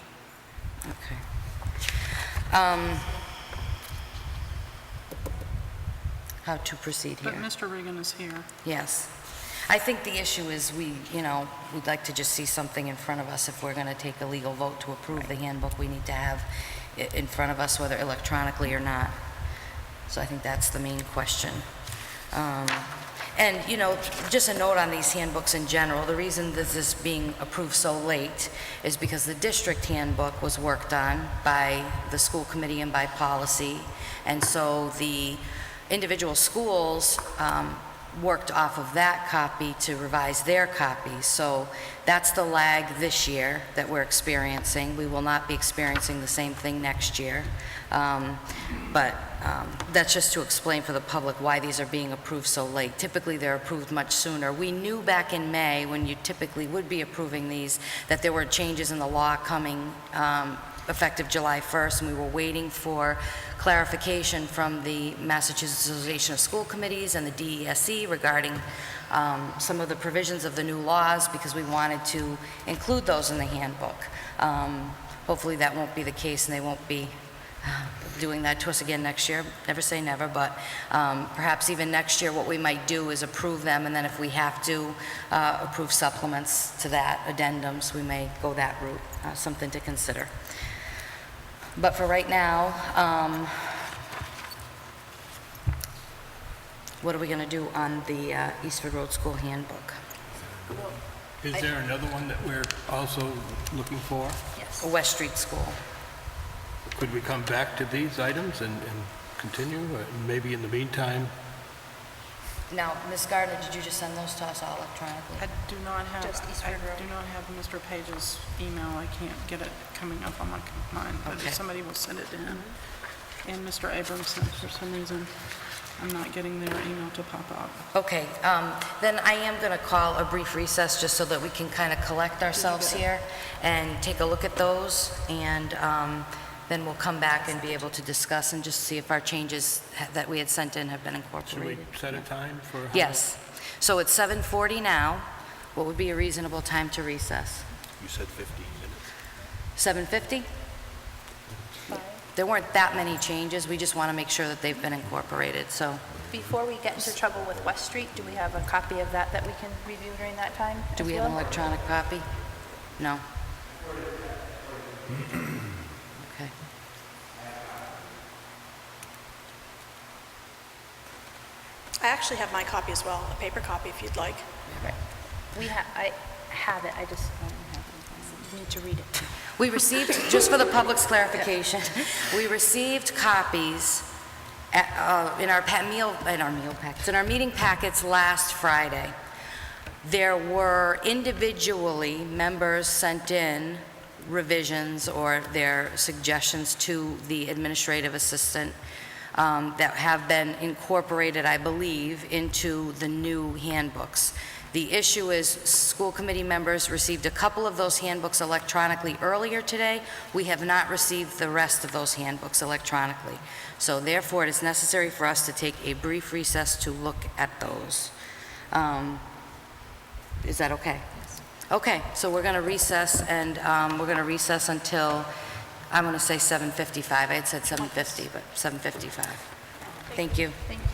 Okay. How to proceed here? But Mr. Regan is here. Yes. I think the issue is we'd like to just see something in front of us. If we're going to take a legal vote to approve the handbook, we need to have it in front of us, whether electronically or not. So I think that's the main question. And, you know, just a note on these handbooks in general, the reason this is being approved so late is because the district handbook was worked on by the school committee and by policy, and so the individual schools worked off of that copy to revise their copies. So that's the lag this year that we're experiencing. We will not be experiencing the same thing next year. But that's just to explain for the public why these are being approved so late. Typically, they're approved much sooner. We knew back in May, when you typically would be approving these, that there were changes in the law coming effective July 1st, and we were waiting for clarification from the Massachusetts Association of School Committees and the DESE regarding some of the provisions of the new laws, because we wanted to include those in the handbook. Hopefully that won't be the case, and they won't be doing that to us again next year. Never say never, but perhaps even next year what we might do is approve them, and then if we have to approve supplements to that, addendums, we may go that route. Something to consider. But for right now, what are we going to do on the Eastford Road School handbook? Is there another one that we're also looking for? Yes. West Street School. Could we come back to these items and continue? Maybe in the meantime, Now, Ms. Gardner, did you just send those to us all electronically? I do not have, Just I Eastford Road. do not have Mr. Page's email. I can't get it coming up on mine, but Okay. if somebody will send it to him. And Mr. Abramson, for some reason, I'm not getting their email to pop up. Okay, then I am going to call a brief recess just so that we can kind of collect ourselves here and take a look at those, and then we'll come back and be able to discuss and just see if our changes that we had sent in have been should we incorporated. set a time for? Yes. So it's 7:40 now. What would be a reasonable time to recess? You said 15 minutes. 7:50? There weren't that many changes. We just want to make sure that they've been incorporated, so Before we get into trouble with West Street, do we have a copy of that we can review during that time? do we have an electronic copy? No? Okay. I actually have my copy as well, a paper copy if you'd like. I have it, I just don't have it. I need to read it. We received, just for the public's clarification, we received copies in our meeting packets last Friday. There were individually, members sent in revisions or their suggestions to the administrative assistant that have been incorporated, I believe, into the new handbooks. The issue is school committee members received a couple of those handbooks electronically earlier today. We have not received the rest of those handbooks electronically. So therefore, it is necessary for us to take a brief recess to look at those. Is that okay? Okay, so we're going to recess, and we're going to recess until, I'm going to say 7:55. I had said 7:50, but 7:55. Thank you. Thank you.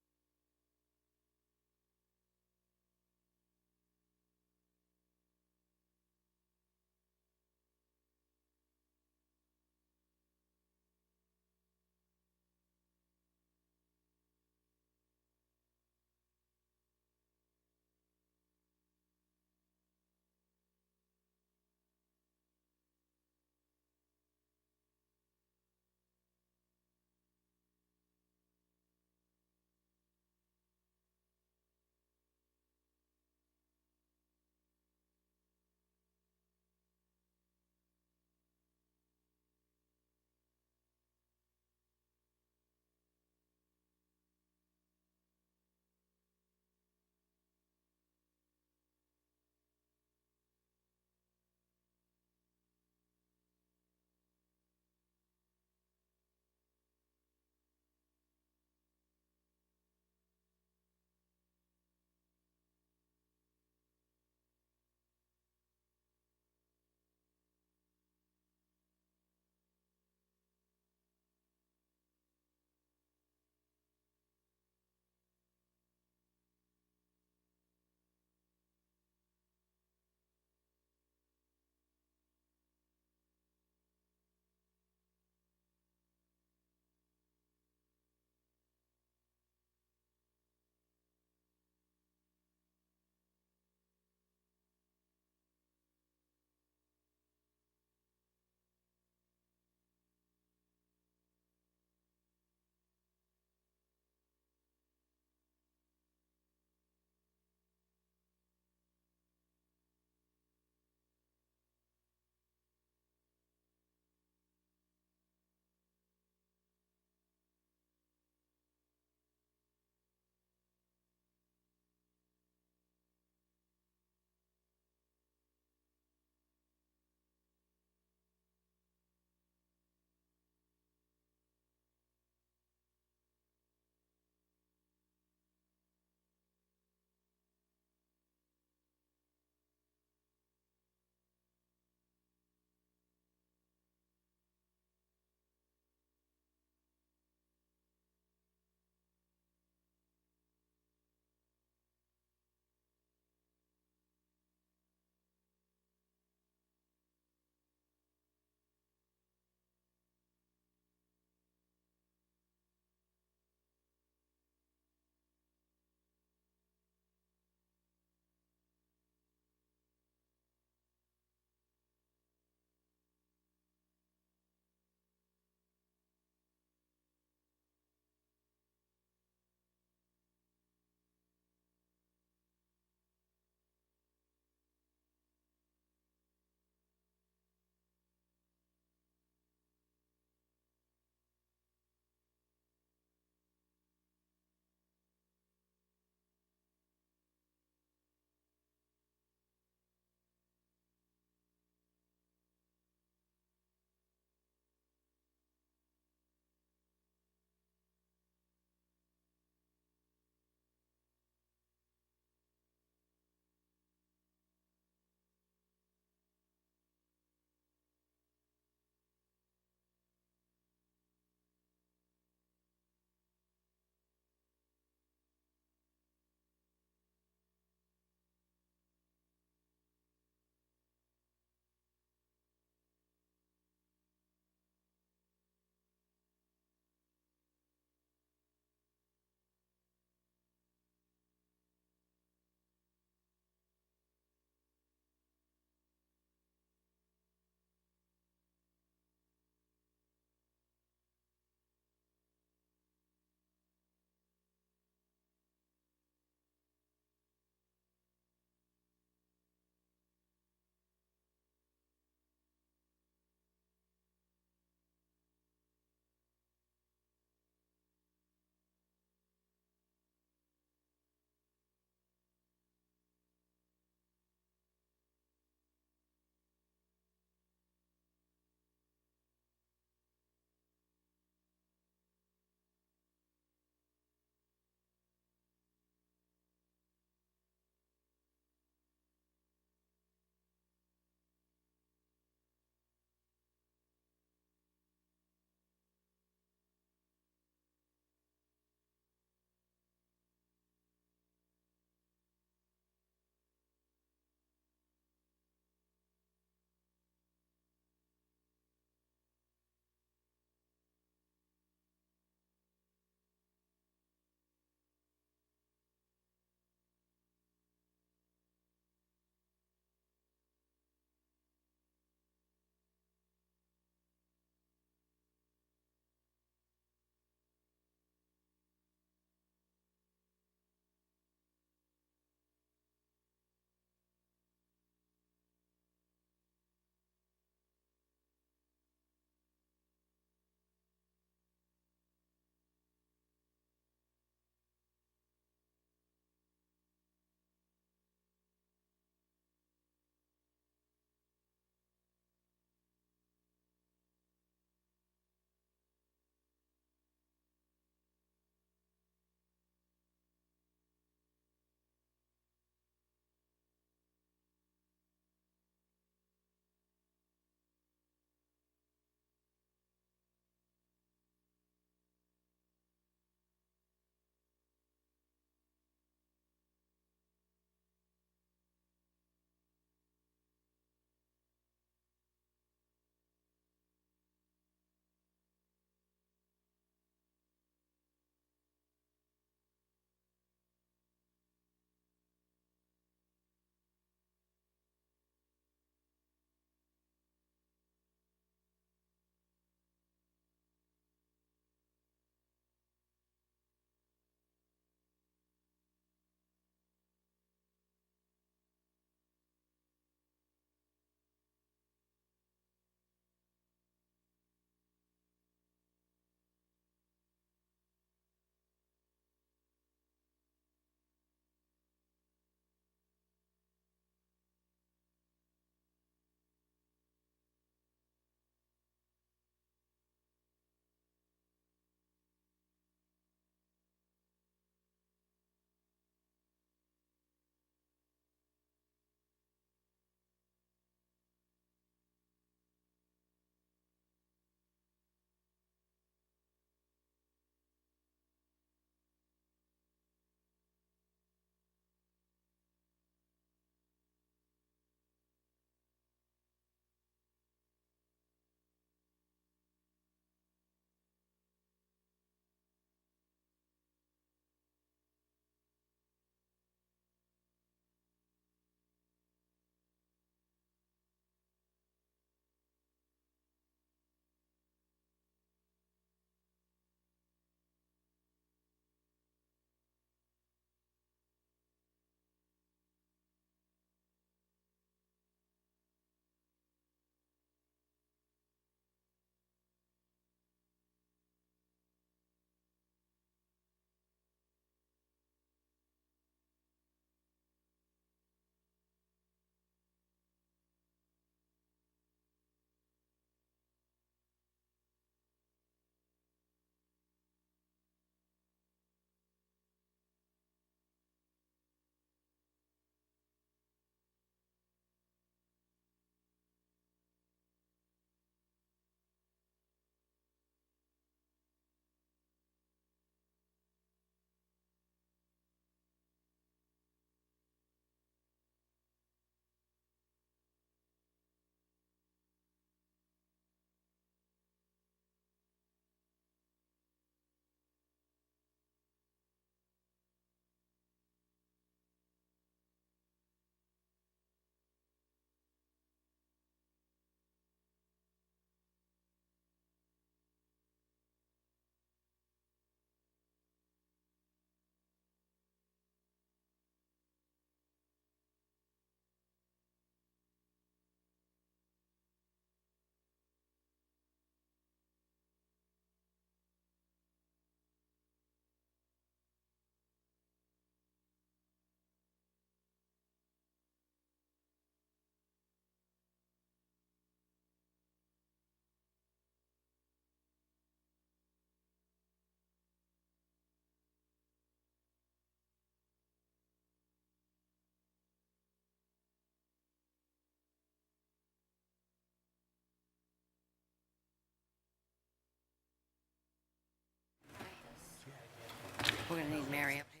We're going to need Mary up here.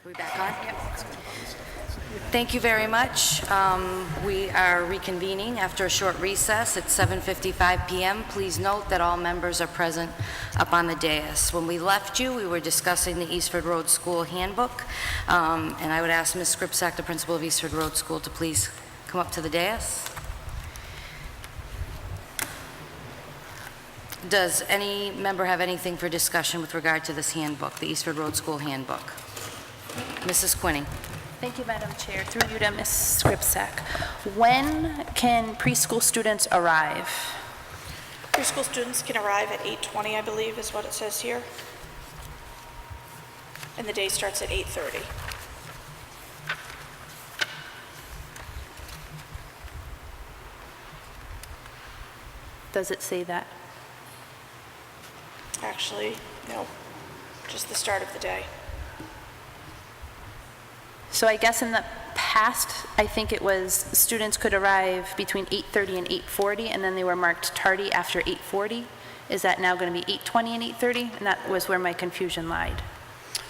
Are we back on? Yep. Thank you very much. We are reconvening after a short recess at 7:55 PM. Please note that all members are present up on the dais. When we left you, we were discussing the Eastford Road School Handbook, and I would ask Ms. Skripczak, the principal of Eastford Road School, to please come up to the dais. Does any member have anything for discussion with regard to this handbook, the Eastford Road School Handbook? Mrs. Quinney. Thank you, Madam Chair. Through you to Ms. Skripczak. When can preschool students arrive? Preschool students can arrive at 8:20, I believe, is what it says here. And the day starts at 8:30. Does it say that? Actually, no, just the start of the day. So I guess in the past, I think it was students could arrive between 8:30 and 8:40, and then they were marked tardy after 8:40. Is that now going to be 8:20 and 8:30? And that was where my confusion lied.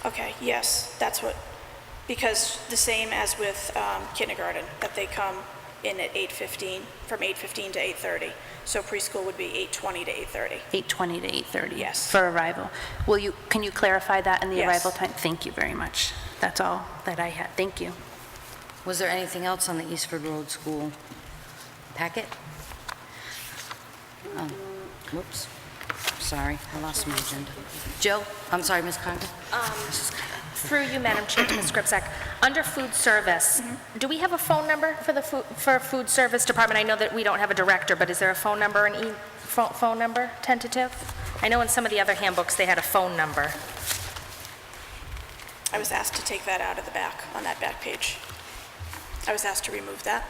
Okay, yes, that's what, because the same as with kindergarten, that they come in at 8:15, from 8:15 to 8:30. So preschool would be 8:20 to 8:30. 8:20 to 8:30? Yes. For arrival. Can you clarify that in the Yes. arrival time? Thank you very much. That's all that I had. Thank you. Was there anything else on the Eastford Road School packet? Whoops. Sorry, I lost my agenda. Jill? I'm sorry, Ms. Condon? Through you, Madam Chair, to Ms. Skripczak. Under food service, do we have a phone number for food service department? I know that we don't have a director, but is there a phone number, phone number, tentative? I know in some of the other handbooks, they had a phone number. I was asked to take that out of the back, on that back page. I was asked to remove that.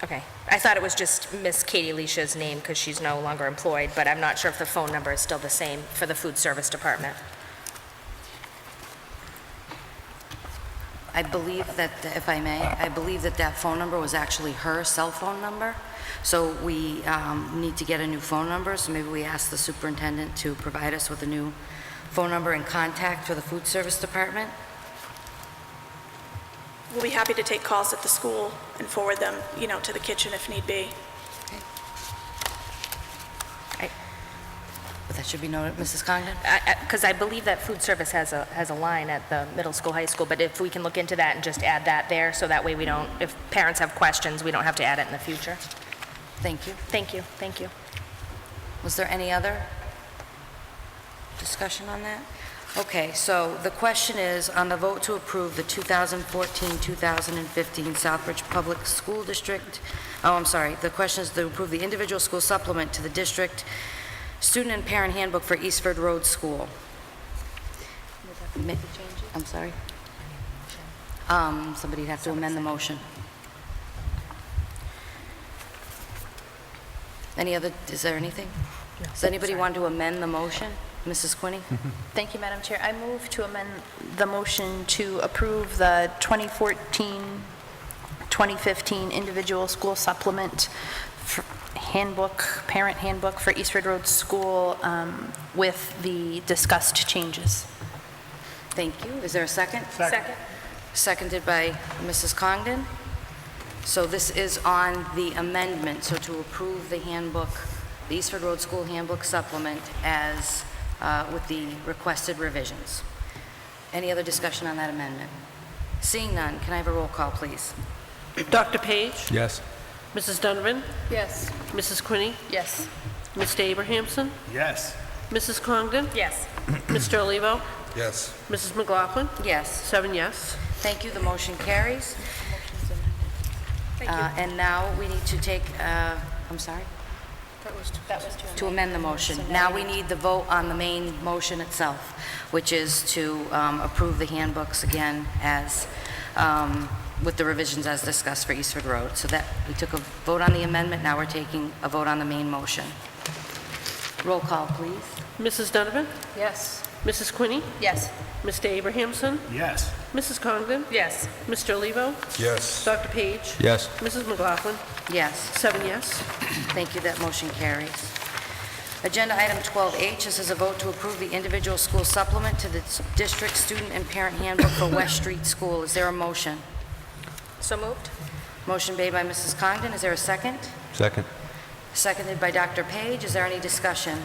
Okay. I thought it was just Miss Katie Leisha's name because she's no longer employed, but I'm not sure if the phone number is still the same for the food service department. I believe that, if I may, I believe that that phone number was actually her cell phone number. So we need to get a new phone number, so maybe we ask the superintendent to provide us with a new phone number and contact for the food service department. We'll be happy to take calls at the school and forward them, to the kitchen if need be. But that should be noted, Mrs. Congdon? Because I believe that food service has a line at the middle school, high school, but if we can look into that and just add that there, so that way we don't, if parents have questions, we don't have to add it in the future. Thank you. Thank you, thank you. Was there any other discussion on that? Okay, so the question is on the vote to approve the 2014-2015 Southbridge Public School District, the question is to approve the individual school supplement to the district student and parent handbook for Eastford Road School. I'm sorry? Somebody'd have to amend the motion. Is there anything? Does anybody want to amend the motion? Mrs. Quinney? Thank you, Madam Chair. I move to amend the motion to approve the 2014-2015 individual school supplement parent handbook for Eastford Road School with the discussed changes. Thank you. Is there a second? Second. Seconded by Mrs. Congdon. So this is on the amendment, so to approve the handbook, the Eastford Road School Handbook supplement as with the requested revisions. Any other discussion on that amendment? Seeing none, can I have a roll call, please? Dr. Page? Yes. Mrs. Donovan? Yes. Mrs. Quinney? Yes. Mr. Abrahamson? Yes. Mrs. Congdon? Yes. Mr. Olivo? Yes. Mrs. McLaughlin? Yes. 7 yes. Thank you. The motion carries. And now we need to take, I'm sorry? To amend the motion. Now we need the vote on the main motion itself, which is to approve the handbooks again as, with the revisions as discussed for Eastford Road. So that, we took a vote on the amendment, now we're taking a vote on the main motion. Roll call, please. Mrs. Donovan? Yes. Mrs. Quinney? Yes. Mr. Abrahamson? Yes. Mrs. Congdon? Yes. Mr. Olivo? Yes. Dr. Page? Yes. Mrs. McLaughlin? Yes. 7 yes. Thank you, that motion carries. Agenda item 12H, this is a vote to approve the individual school supplement to the district student and parent handbook for West Street School. Is there a motion? So moved? Motion made by Mrs. Congdon, is there a second? Second. Seconded by Dr. Page. Is there any discussion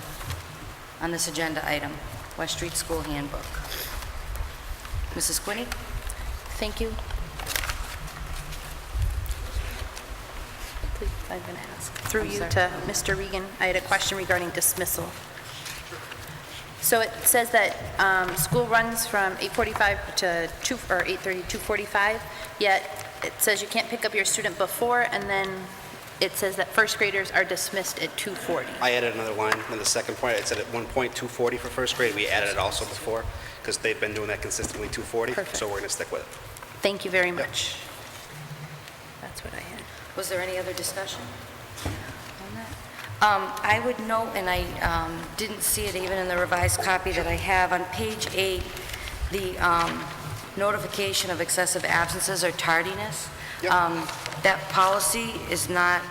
on this agenda item, West Street School Handbook? Mrs. Quinney? Thank you. Please, I'm going to ask. Through I'm you sorry. to Mr. Regan, I had a question regarding dismissal. So it says that school runs from 8:45 to 2, or 8:30 to 2:45, yet it says you can't pick up your student before, and then it says that first graders are dismissed at 2:40. I added another line in the second point. It said at one point 2:40 for first grade. We added it also before because they've been doing that consistently 2:40. Perfect. So we're going to stick with it. Thank you very much. That's what I had. Was there any other discussion on that? I would note, and I didn't see it even in the revised copy that I have, on page 8, the notification of excessive absences or tardiness. Yep. That policy is not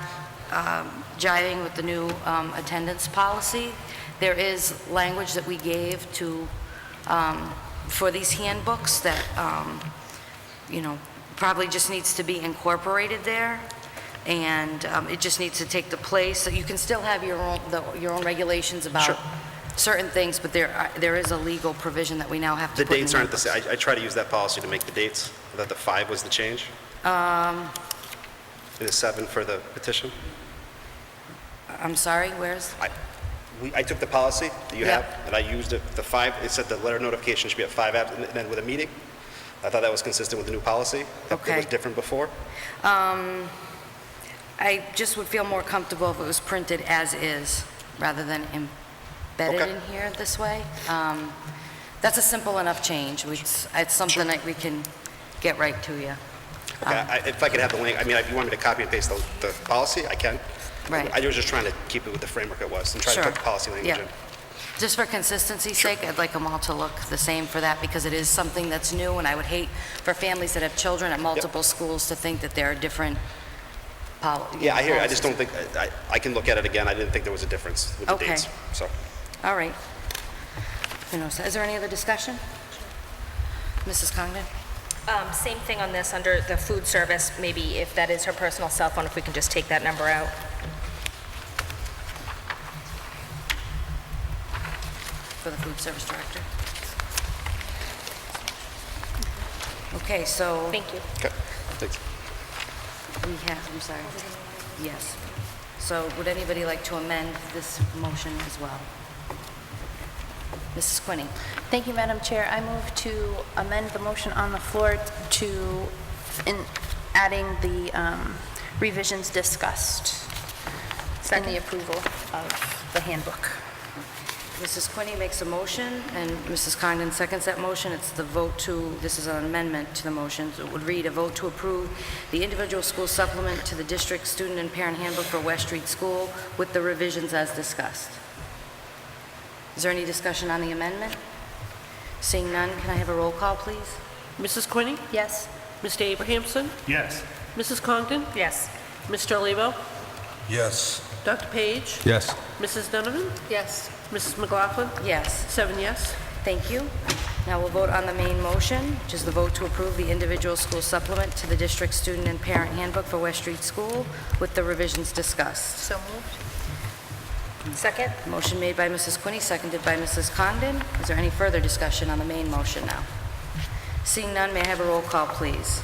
jiving with the new attendance policy. There is language that we gave to, for these handbooks that, probably just needs to be incorporated there, and it just needs to take the place. You can still have your own regulations about Sure. certain things, but there is a legal provision that we now have to The put in dates aren't the handbooks. same. I try to use that policy to make the dates. I thought the 5 was the change. The 7 for the petition. I'm sorry, where's? I took the policy that you Yeah. have, and I used it, the 5, it said the letter notification should be at 5 abs, and then with a meeting. I thought that was consistent with the new policy. That Okay. It was different before. I just would feel more comfortable if it was printed as is, rather than embedded Okay. in here this way. That's a simple enough change. It's something that we can get right to you. Okay, if I could have the link, if you want me to copy and paste the policy, I can. Right. I was just trying to keep it with the framework it was and try to Sure. put the policy language Yeah. in. Just for consistency's sake, I'd like them all to look the same for that, because it is something that's new, and I would hate for families that have children at multiple schools to think that there are different policies. Yeah, I hear you. I just don't think, I can look at it again. I didn't think there was a difference with the Okay. dates, so. All right. Is there any other discussion? Mrs. Congdon? Same thing on this, under the food service, maybe if that is her personal cell phone, if we can just take that number out. For the food service director. Okay, so Thank you. Okay, thanks. we have, I'm sorry. Yes. So would anybody like to amend this motion as well? Mrs. Quinney? Thank you, Madam Chair. I move to amend the motion on the floor to, in adding the revisions discussed in the approval of the handbook. Mrs. Quinney makes a motion, and Mrs. Congdon seconds that motion. It's the vote to, this is an amendment to the motion. So it would read, a vote to approve the individual school supplement to the district student and parent handbook for West Street School with the revisions as discussed. Is there any discussion on the amendment? Seeing none, can I have a roll call, please? Mrs. Quinney? Yes? Mr. Abrahamson? Yes. Mrs. Congdon? Yes. Mr. Olivo? Yes. Dr. Page? Yes. Mrs. Donovan? Yes. Mrs. McLaughlin? Yes. 7 yes. Thank you. Now we'll vote on the main motion, which is the vote to approve the individual school supplement to the district student and parent handbook for West Street School with the revisions discussed. So moved. Second? Motion made by Mrs. Quinney, seconded by Mrs. Congdon. Is there any further discussion on the main motion now? Seeing none, may I have a roll call, please?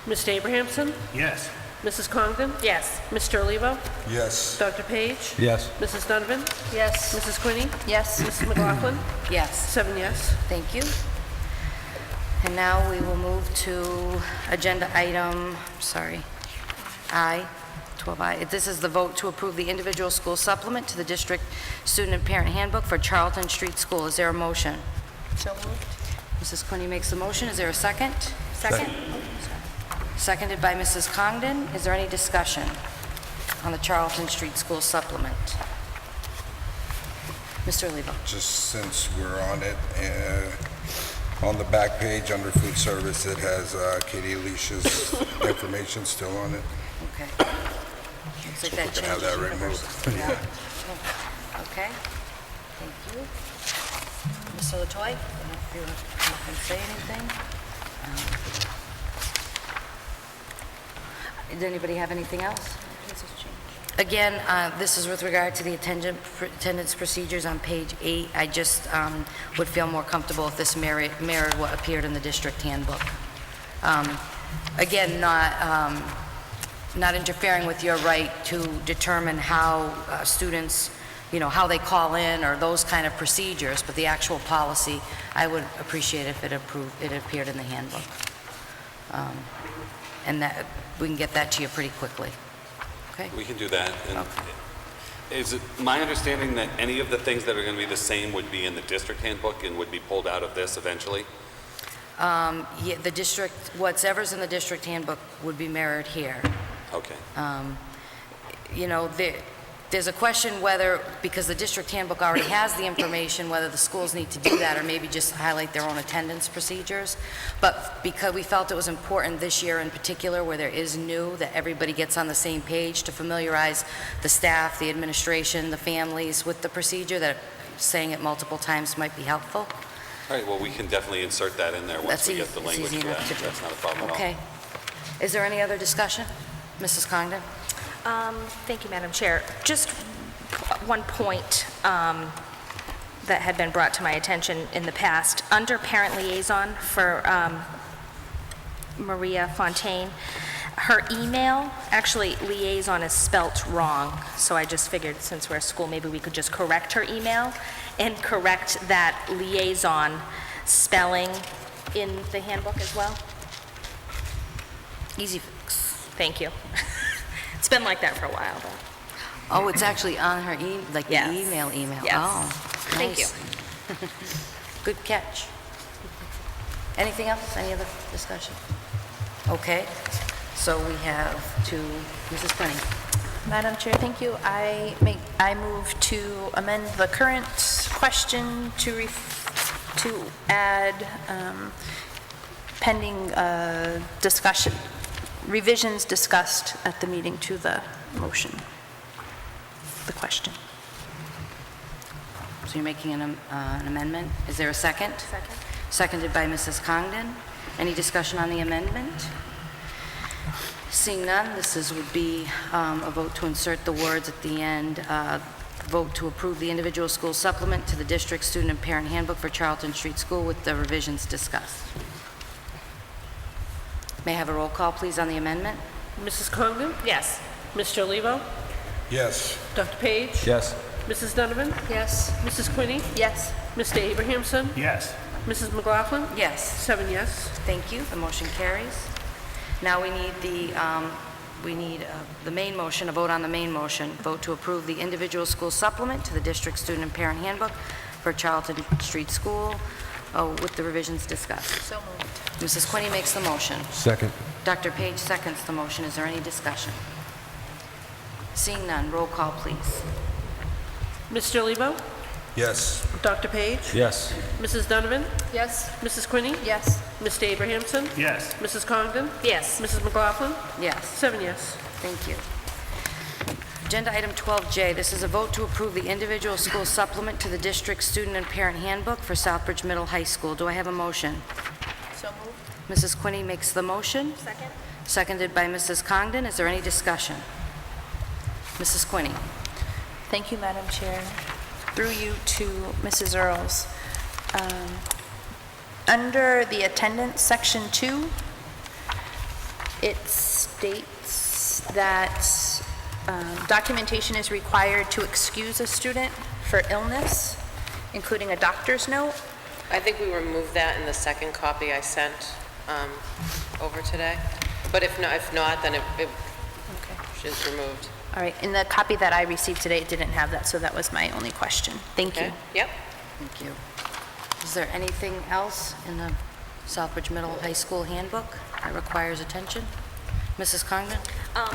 Mr. Abrahamson? Yes. Mrs. Congdon? Yes. Mr. Olivo? Yes. Dr. Page? Yes. Mrs. Donovan? Yes. Mrs. Quinney? Yes? Mrs. McLaughlin? Yes. 7 yes. Thank you. And now we will move to agenda item, I, 12I. This is the vote to approve the individual school supplement to the district student and parent handbook for Charlton Street School. Is there a motion? So moved. Mrs. Quinney makes a motion. Is there a second? Second? Seconded by Mrs. Congdon. Is there any discussion on the Charlton Street School supplement? Mr. Olivo? Just since we're on it, On the back page, under food service, it has Katie Alicia's information still on it. Okay. Looks like We that can have changes that removed. Yeah. Okay, thank you. Mr. Latoy, I don't know if you want to come up and say anything. Did anybody have anything else? Again, this is with regard to the attendance procedures on page 8. I just would feel more comfortable if this mirrored what appeared in the district handbook. Again, not interfering with your right to determine how students, how they call in or those kind of procedures, but the actual policy, I would appreciate if it appeared in the handbook. And that we can get that to you pretty quickly. Okay? We can do that. And Okay. is it my understanding that any of the things that are going to be the same would be in the district handbook and would be pulled out of this eventually? Yeah, the district, whatever's in the district handbook would be mirrored here. Okay. There's a question whether, because the district handbook already has the information, whether the schools need to do that or maybe just highlight their own attendance procedures. But because we felt it was important this year in particular, where there is new, that everybody gets on the same page to familiarize the staff, the administration, the families with the procedure, that saying it multiple times might be helpful. All right, well, we can definitely insert that in there once we get the That's language easy for enough that. to do. That's not a problem at all. Okay. Is there any other discussion? Mrs. Congdon? Thank you, Madam Chair. Just one point that had been brought to my attention in the past. Under parent liaison for Maria Fontaine, her email, actually liaison is spelt wrong, so I just figured since we're a school, maybe we could just correct her email and correct that liaison spelling in the handbook as well. Easy fix. Thank you. It's been like that for a while, but. Oh, it's actually on her the Yes. email. Yes. Oh, Thank you. nice. Good catch. Anything else? Any other discussion? Okay, so we have to Mrs. Quinney. Madam Chair, thank you. I move to amend the current question to add pending discussion, revisions discussed at the meeting to the motion, the question. So you're making an amendment. Is there a second? Second. Seconded by Mrs. Congdon. Any discussion on the amendment? Seeing none, would be a vote to insert the words at the end, vote to approve the individual school supplement to the district student and parent handbook for Charlton Street School with the revisions discussed. May I have a roll call, please, on the amendment? Mrs. Congdon? Yes. Mr. Olivo? Yes. Dr. Page? Yes. Mrs. Donovan? Yes. Mrs. Quinney? Yes. Mr. Abrahamson? Yes. Mrs. McLaughlin? Yes. 7 yes. Thank you. The motion carries. Now we need the main motion, a vote on the main motion. Vote to approve the individual school supplement to the district student and parent handbook for Charlton Street School with the revisions discussed. So moved. Mrs. Quinney makes the motion. Second. Dr. Page seconds the motion. Is there any discussion? Seeing none, roll call, please. Mr. Olivo? Yes. Dr. Page? Yes. Mrs. Donovan? Yes. Mrs. Quinney? Yes. Mr. Abrahamson? Yes. Mrs. Congdon? Yes. Mrs. McLaughlin? Yes. 7 yes. Thank you. Agenda item 12J, this is a vote to approve the individual school supplement to the district student and parent handbook for Southbridge Middle High School. Do I have a motion? So moved. Mrs. Quinney makes the motion. Second. Seconded by Mrs. Congdon. Is there any discussion? Mrs. Quinney. Thank you, Madam Chair. Through you to Mrs. Earls. Under the attendance section 2, it states that documentation is required to excuse a student for illness, including a doctor's note. I think we removed that in the second copy I sent over today. But if not, then it is removed. All right, in the copy that I received today, it didn't have that, so that was my only question. Thank you. Okay? Yep. Thank you. Is there anything else in the Southbridge Middle High School handbook that requires attention? Mrs. Congdon?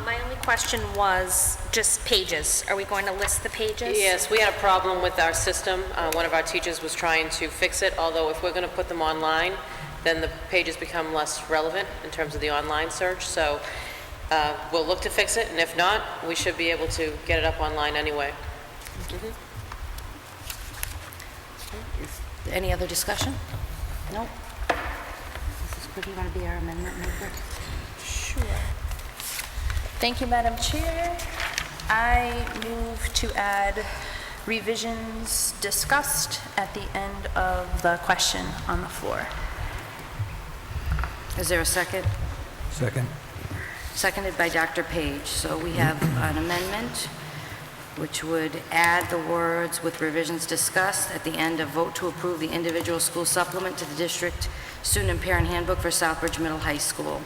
My only question was just pages. Are we going to list the pages? Yes, we had a problem with our system. One of our teachers was trying to fix it, although if we're going to put them online, then the pages become less relevant in terms of the online search. So we'll look to fix it, and if not, we should be able to get it up online anyway. Any other discussion? No? Mrs. Quick, you want to be our amendment maker? Sure. Thank you, Madam Chair. I move to add revisions discussed at the end of the question on the floor. Is there a second? Second. Seconded by Dr. Page. So we have an amendment which would add the words "with revisions discussed" at the end of "vote to approve the individual school supplement to the district student and parent handbook for Southbridge Middle High School."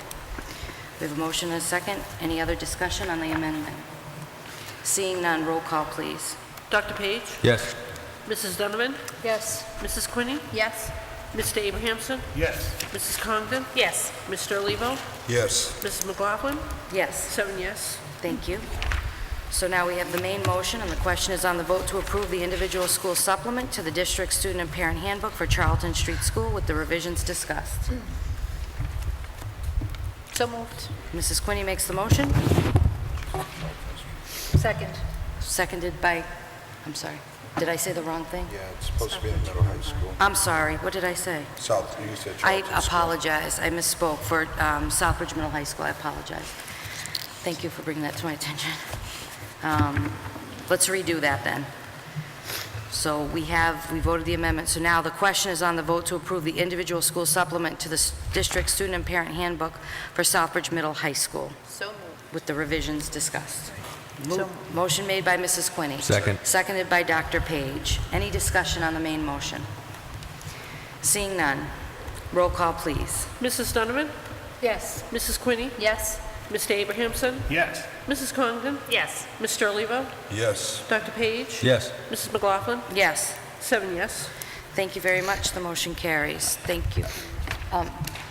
We have a motion and a second. Any other discussion on the amendment? Seeing none, roll call, please. Dr. Page? Yes. Mrs. Donovan? Yes. Mrs. Quinney? Yes. Mr. Abrahamson? Yes. Mrs. Congdon? Yes. Mr. Olivo? Yes. Mrs. McLaughlin? Yes. 7 yes. Thank you. So now we have the main motion, and the question is on the vote to approve the individual school supplement to the district student and parent handbook for Charlton Street School with the revisions discussed. So moved. Mrs. Quinney makes the motion, Second. seconded by, I'm sorry, did I say the wrong thing? Yeah, it's supposed to be in middle high school. I'm sorry, what did I say? South, you said I Charlton School. apologize, I misspoke for Southbridge Middle High School, I apologize. Thank you for bringing that to my attention. Let's redo that then. So we voted the amendment, so now the question is on the vote to approve the individual school supplement to the district student and parent handbook for Southbridge Middle High School So moved. with the revisions discussed. So- Motion made by Mrs. Quinney. Second. Seconded by Dr. Page. Any discussion on the main motion? Seeing none, roll call, please. Mrs. Donovan? Yes. Mrs. Quinney? Yes. Mr. Abrahamson? Yes. Mrs. Congdon? Yes. Mr. Olivo? Yes. Dr. Page? Yes. Mrs. McLaughlin? Yes. 7 yes. Thank you very much. The motion carries. Thank you.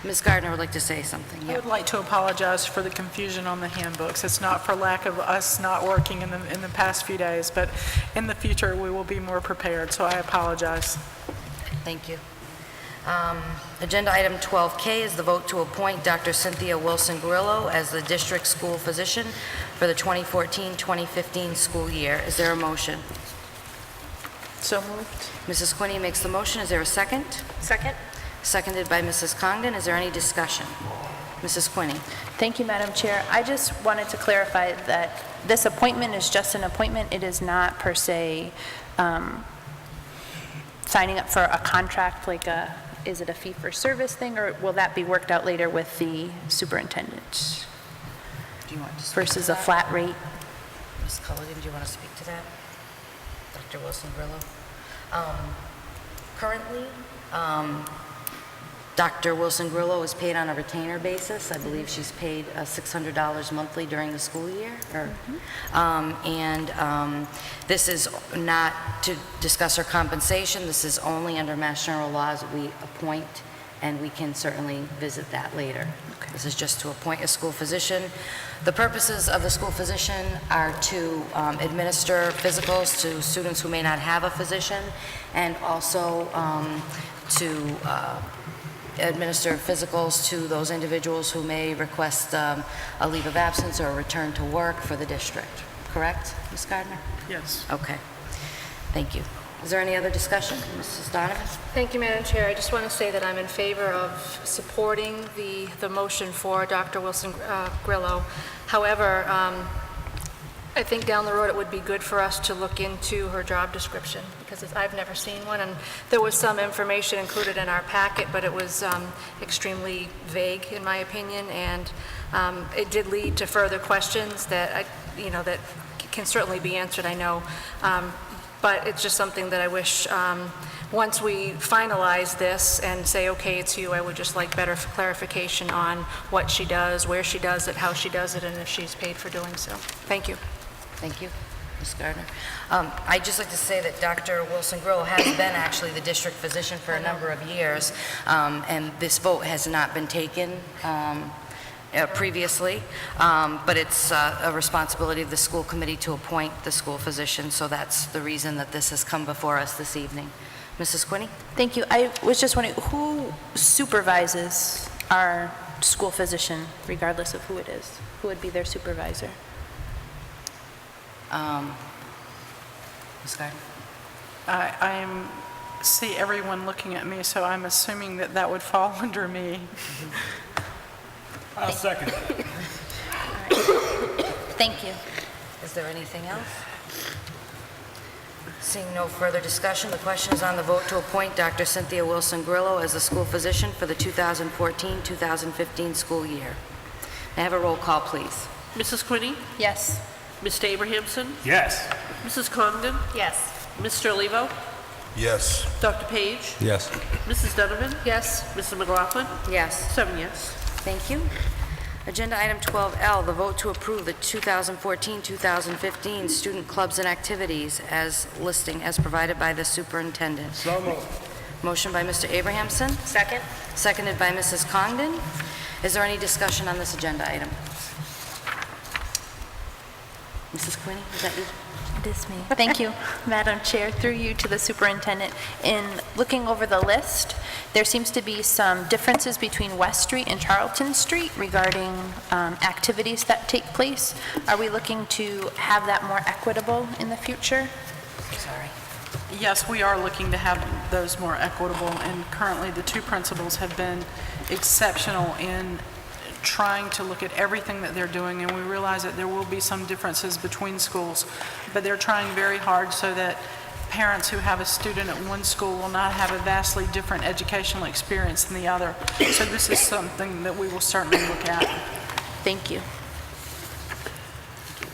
Ms. Gardner would like to say something. I Yeah. would like to apologize for the confusion on the handbooks. It's not for lack of us not working in the past few days, but in the future, we will be more prepared, so I apologize. Thank you. Agenda item 12K is the vote to appoint Dr. Cynthia Wilson-Grillo as the district school physician for the 2014-2015 school year. Is there a motion? So moved. Mrs. Quinney makes the motion. Is there a second? Second? Seconded by Mrs. Congdon. Is there any discussion? Mrs. Quinney. Thank you, Madam Chair. I just wanted to clarify that this appointment is just an appointment. It is not per se signing up for a contract, like is it a fee-for-service thing, or will that be worked out later with the superintendent Do you want to speak versus to a that? flat rate? Ms. Culligan, do you want to speak to that? Dr. Wilson-Grillo? Currently, Dr. Wilson-Grillo is paid on a retainer basis. I believe she's paid $600 monthly during the school year. This is not to discuss her compensation. This is only under Mass General laws we appoint, and we can certainly visit that later. This is just to appoint a school physician. The purposes of the school physician are to administer physicals to students who may not have a physician, and also to administer physicals to those individuals who may request a leave of absence or a return to work for the district. Correct, Ms. Gardner? Yes. Okay. Thank you. Is there any other discussion? Mrs. Donovan? Thank you, Madam Chair. I just want to say that I'm in favor of supporting the motion for Dr. Wilson-Grillo. However, I think down the road it would be good for us to look into her job description, because I've never seen one, and there was some information included in our packet, but it was extremely vague, in my opinion, and it did lead to further questions that that can certainly be answered, I know, but it's just something that I wish, once we finalize this and say, okay, it's you, I would just like better clarification on what she does, where she does it, how she does it, and if she's paid for doing so. Thank you. Thank you, Ms. Gardner. I'd just like to say that Dr. Wilson-Grillo has been actually the district physician for a number of years, and this vote has not been taken previously, but it's a responsibility of the school committee to appoint the school physician, so that's the reason that this has come before us this evening. Mrs. Quinney? Thank you. I was just wondering, who supervises our school physician, regardless of who it is? Who would be their supervisor? Ms. Gardner? I see everyone looking at me, so I'm assuming that that would fall under me. I'll second it. Thank you. Is there anything else? Seeing no further discussion, the question is on the vote to appoint Dr. Cynthia Wilson-Grillo as the school physician for the 2014-2015 school year. May I have a roll call, please? Mrs. Quinney? Yes. Mr. Abrahamson? Yes. Mrs. Congdon? Yes. Mr. Olivo? Yes. Dr. Page? Yes. Mrs. Donovan? Yes. Mrs. McLaughlin? Yes. 7 yes. Thank you. Agenda item 12L, the vote to approve the 2014-2015 student clubs and activities as listing as provided by the superintendent. So moved. Motion by Mr. Abrahamson, Second? seconded by Mrs. Congdon. Is there any discussion on this agenda item? Mrs. Quinney, is that you? It is me. Thank you, Madam Chair. Through you to the superintendent. In looking over the list, there seems to be some differences between West Street and Charlton Street regarding activities that take place. Are we looking to have that more equitable in the future? Sorry. Yes, we are looking to have those more equitable, and currently the two principals have been exceptional in trying to look at everything that they're doing, and we realize that there will be some differences between schools, but they're trying very hard so that parents who have a student at one school will not have a vastly different educational experience than the other. So this is something that we will certainly look at. Thank you.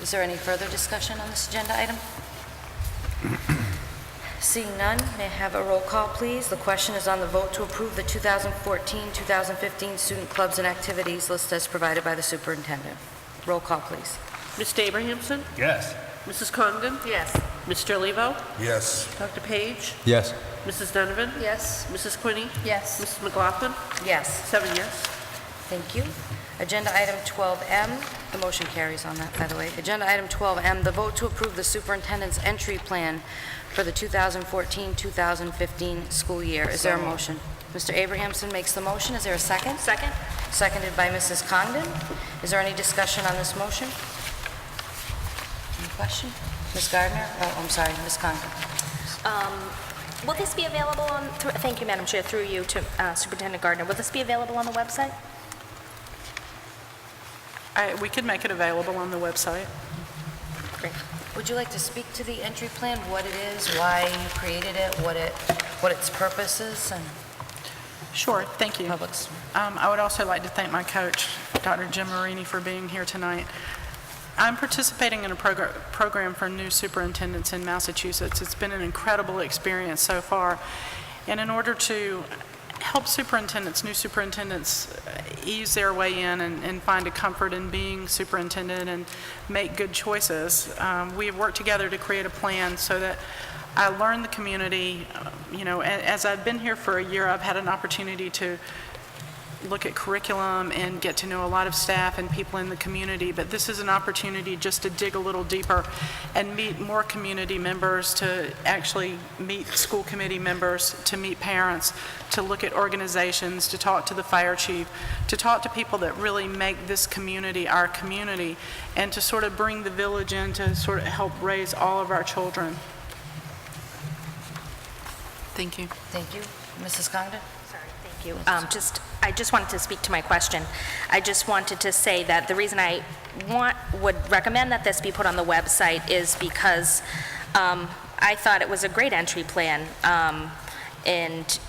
Is there any further discussion on this agenda item? Seeing none, may I have a roll call, please? The question is on the vote to approve the 2014-2015 student clubs and activities list as provided by the superintendent. Roll call, please. Mr. Abrahamson? Yes. Mrs. Congdon? Yes. Mr. Olivo? Yes. Dr. Page? Yes. Mrs. Donovan? Yes. Mrs. Quinney? Yes. Mrs. McLaughlin? Yes. 7 yes. Thank you. Agenda item 12M, the motion carries on that, by the way. Agenda item 12M, the vote to approve the superintendent's entry plan for the 2014-2015 school year. Is there a motion? Mr. Abrahamson makes the motion. Is there a second? Second? Seconded by Mrs. Congdon. Is there any discussion on this motion? Any question? Ms. Gardner? Oh, I'm sorry, Ms. Congdon. Will this be available on, thank you, Madam Chair, through you to Superintendent Gardner. Will this be available on the website? We could make it available on the website. Great. Would you like to speak to the entry plan, what it is, why you created it, what its purpose is, and Sure, thank you. public's? I would also like to thank my coach, Dr. Jim Marini, for being here tonight. I'm participating in a program for new superintendents in Massachusetts. It's been an incredible experience so far. And in order to help new superintendents ease their way in and find a comfort in being superintendent and make good choices, we have worked together to create a plan so that I learn the community. As I've been here for a year, I've had an opportunity to look at curriculum and get to know a lot of staff and people in the community, but this is an opportunity just to dig a little deeper and meet more community members, to actually meet school committee members, to meet parents, to look at organizations, to talk to the fire chief, to talk to people that really make this community our community, and to sort of bring the village in to sort of help raise all of our children. Would you. Thank you. Mrs. Congdon? Sorry, thank you. I just wanted to speak to my question. I just wanted to say that the reason I would recommend that this be put on the website is because I thought it was a great entry plan, and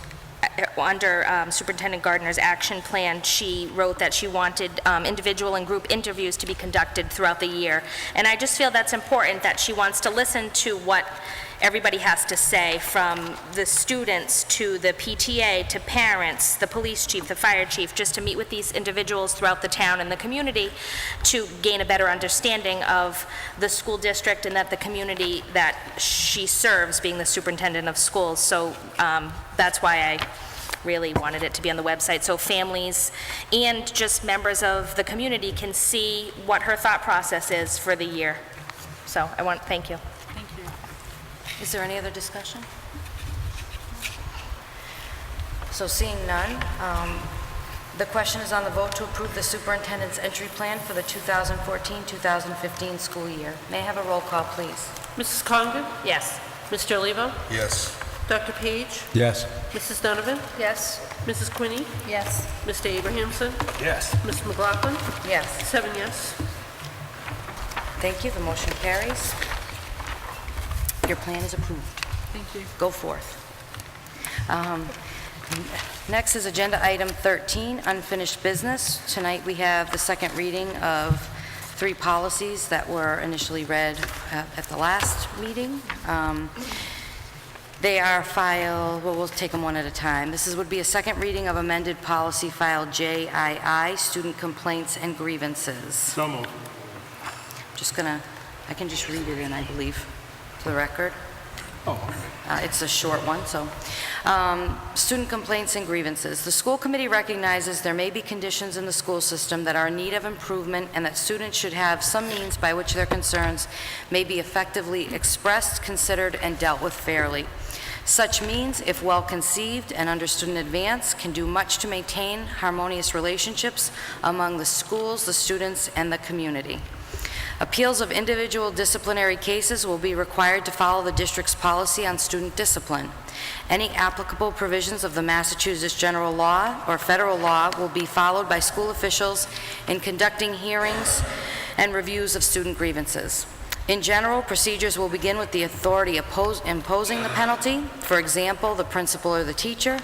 under Superintendent Gardner's action plan, she wrote that she wanted individual and group interviews to be conducted throughout the year. And I just feel that's important, that she wants to listen to what everybody has to say, from the students to the PTA to parents, the police chief, the fire chief, just to meet with these individuals throughout the town and the community to gain a better understanding of the school district and that the community that she serves, being the superintendent of schools. So that's why really wanted it to be on the website, so families and just members of the community can see what her thought process is for the year. So I want to thank you. Thank you. Is there any other discussion? So seeing none, the question is on the vote to approve the superintendent's entry plan for the 2014-2015 school year. May I have a roll call, please? Mrs. Congdon? Yes. Mr. Olivo? Yes. Dr. Page? Yes. Mrs. Donovan? Yes. Mrs. Quinney? Yes. Mr. Abrahamson? Yes. Ms. McLaughlin? Yes. 7 yes. Thank you. The motion carries. Your plan is approved. Thank you. Go forth. Next is Agenda Item 13, Unfinished Business. Tonight, we have the second reading of 3 policies that were initially read at the last meeting. They are filed, well, we'll take them one at a time. This would be a second reading of amended policy file JII, Student Complaints and Grievances. So moved. I can just read it in, I believe, to the record. Oh, It's a short one, so. Student complaints and grievances. The school committee recognizes there may be conditions in the school system that are in need of improvement and that students should have some means by which their concerns may be effectively expressed, considered, and dealt with fairly. Such means, if well conceived and understood in advance, can do much to maintain harmonious relationships among the schools, the students, and the community. Appeals of individual disciplinary cases will be required to follow the district's policy on student discipline. Any applicable provisions of the Massachusetts general law or federal law will be followed by school officials in conducting hearings and reviews of student grievances. In general, procedures will begin with the authority imposing the penalty, for example, the principal or the teacher,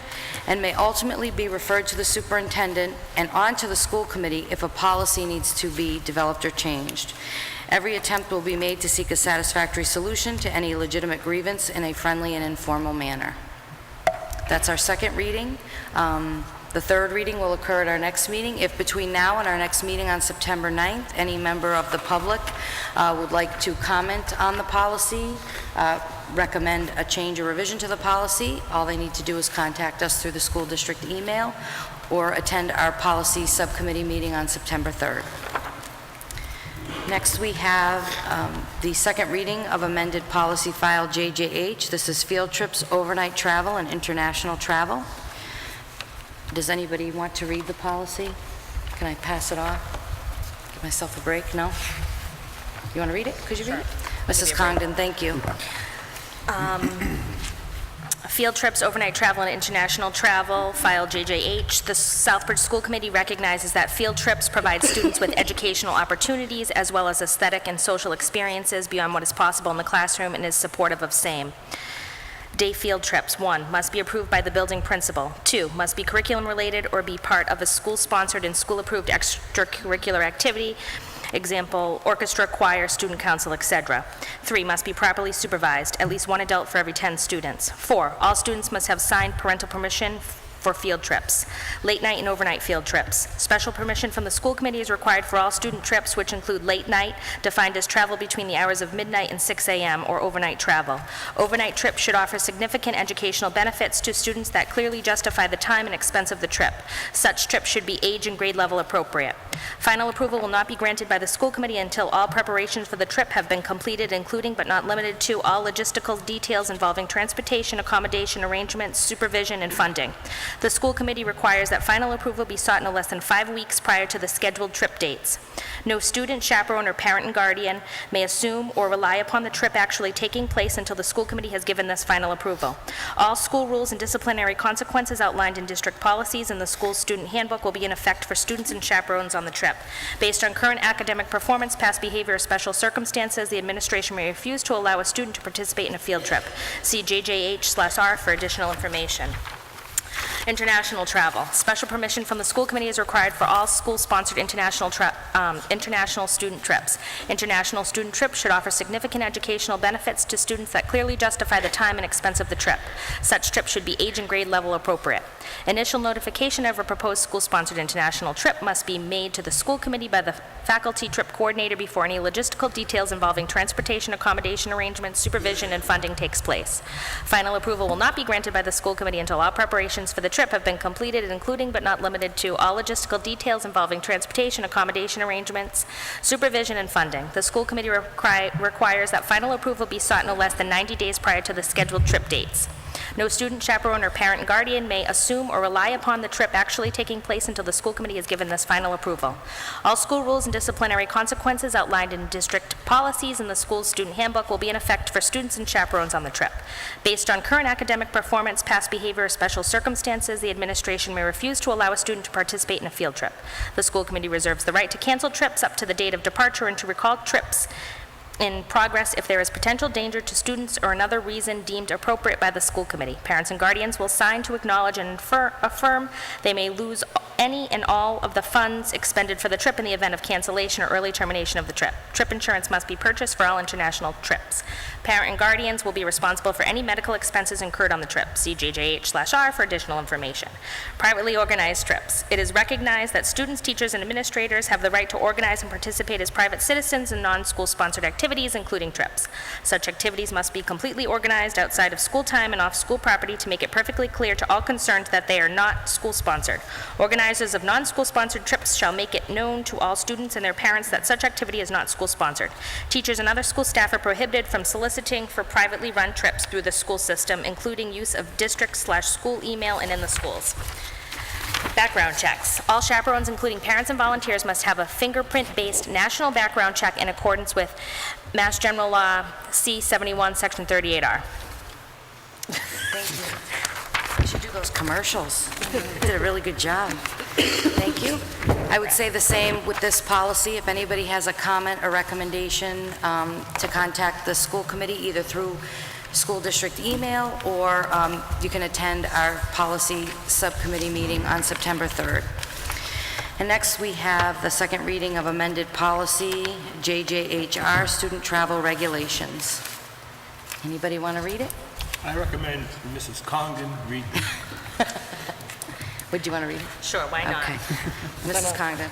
and may ultimately be referred to the superintendent and on to the school committee if a policy needs to be developed or changed. Every attempt will be made to seek a satisfactory solution to any legitimate grievance in a friendly and informal manner. That's our second reading. The third reading will occur at our next meeting. If between now and our next meeting on September 9th, any member of the public would like to comment on the policy, recommend a change or revision to the policy, all they need to do is contact us through the school district email or attend our policy subcommittee meeting on September 3rd. Next, we have the second reading of amended policy file JJH. This is field trips, overnight travel, and international travel. Does anybody want to read the policy? Can I pass it off? Give myself a break? No? You want to read it? Could you read it? Mrs. Congdon, thank you. Field trips, overnight travel, and international travel, file JJH. The Southbridge School Committee recognizes that field trips provide students with educational opportunities as well as aesthetic and social experiences beyond what is possible in the classroom and is supportive of same. Day field trips, 1, must be approved by the building principal. 2, must be curriculum-related or be part of a school-sponsored and school-approved extracurricular activity, example, orchestra, choir, student council, etc. 3, must be properly supervised, at least 1 adult for every 10 students. 4, all students must have signed parental permission for field trips. Late night and overnight field trips. Special permission from the school committee is required for all student trips, which include late night, defined as travel between the hours of midnight and 6 a.m., or overnight travel. Overnight trips should offer significant educational benefits to students that clearly justify the time and expense of the trip. Such trips should be age and grade level appropriate. Final approval will not be granted by the school committee until all preparations for the trip have been completed, including but not limited to all logistical details involving transportation, accommodation arrangements, supervision, and funding. The school committee requires that final approval be sought no less than 5 weeks prior to the scheduled trip dates. No student, chaperone, or parent and guardian may assume or rely upon the trip actually taking place until the school committee has given this final approval. All school rules and disciplinary consequences outlined in district policies and the school student handbook will be in effect for students and chaperones on the trip. Based on current academic performance, past behavior, or special circumstances, the administration may refuse to allow a student to participate in a field trip. See JJH/R for additional information. International travel. Special permission from the school committee is required for all school-sponsored international student trips. International student trips should offer significant educational benefits to students that clearly justify the time and expense of the trip. Such trips should be age and grade level appropriate. Initial notification of a proposed school-sponsored international trip must be made to the school committee by the faculty trip coordinator before any logistical details involving transportation, accommodation arrangements, supervision, and funding takes place. Final approval will not be granted by the school committee until all preparations for the trip have been completed, including but not limited to all logistical details involving transportation, accommodation arrangements, supervision, and funding. The school committee requires that final approval be sought no less than 90 days prior to the scheduled trip dates. No student, chaperone, or parent and guardian may assume or rely upon the trip actually taking place until the school committee has given this final approval. All school rules and disciplinary consequences outlined in district policies in the school's student handbook will be in effect for students and chaperones on the trip. Based on current academic performance, past behavior, or special circumstances, the administration may refuse to allow a student to participate in a field trip. The school committee reserves the right to cancel trips up to the date of departure and to recall trips in progress if there is potential danger to students or another reason deemed appropriate by the school committee. Parents and guardians will sign to acknowledge and affirm they may lose any and all of the funds expended for the trip in the event of cancellation or early termination of the trip. Trip insurance must be purchased for all international trips. Parent and guardians will be responsible for any medical expenses incurred on the trip. See JJH/R for additional information. Privately organized trips. It is recognized that students, teachers, and administrators have the right to organize and participate as private citizens in non-school sponsored activities, including trips. Such activities must be completely organized outside of school time and off school property to make it perfectly clear to all concerned that they are not school-sponsored. Organizers of non-school sponsored trips shall make it known to all students and their parents that such activity is not school-sponsored. Teachers and other school staff are prohibited from soliciting for privately run trips through the school system, including use of district/school email and in the schools. Background checks. All chaperones, including parents and volunteers, must have a fingerprint-based national background check in accordance with Mass General Law C-71, Section 38R. Thank you. You should do those commercials. You did a really good job. Thank you. I would say the same with this policy. If anybody has a comment or recommendation, to contact the school committee either through school district email or you can attend our policy subcommittee meeting on September 3rd. And next we have the second reading of amended policy JJHR, student travel regulations. Anybody want to read it? I recommend Mrs. Congdon read it. Would you want to read it? Sure, why not? Okay. Mrs. Congdon.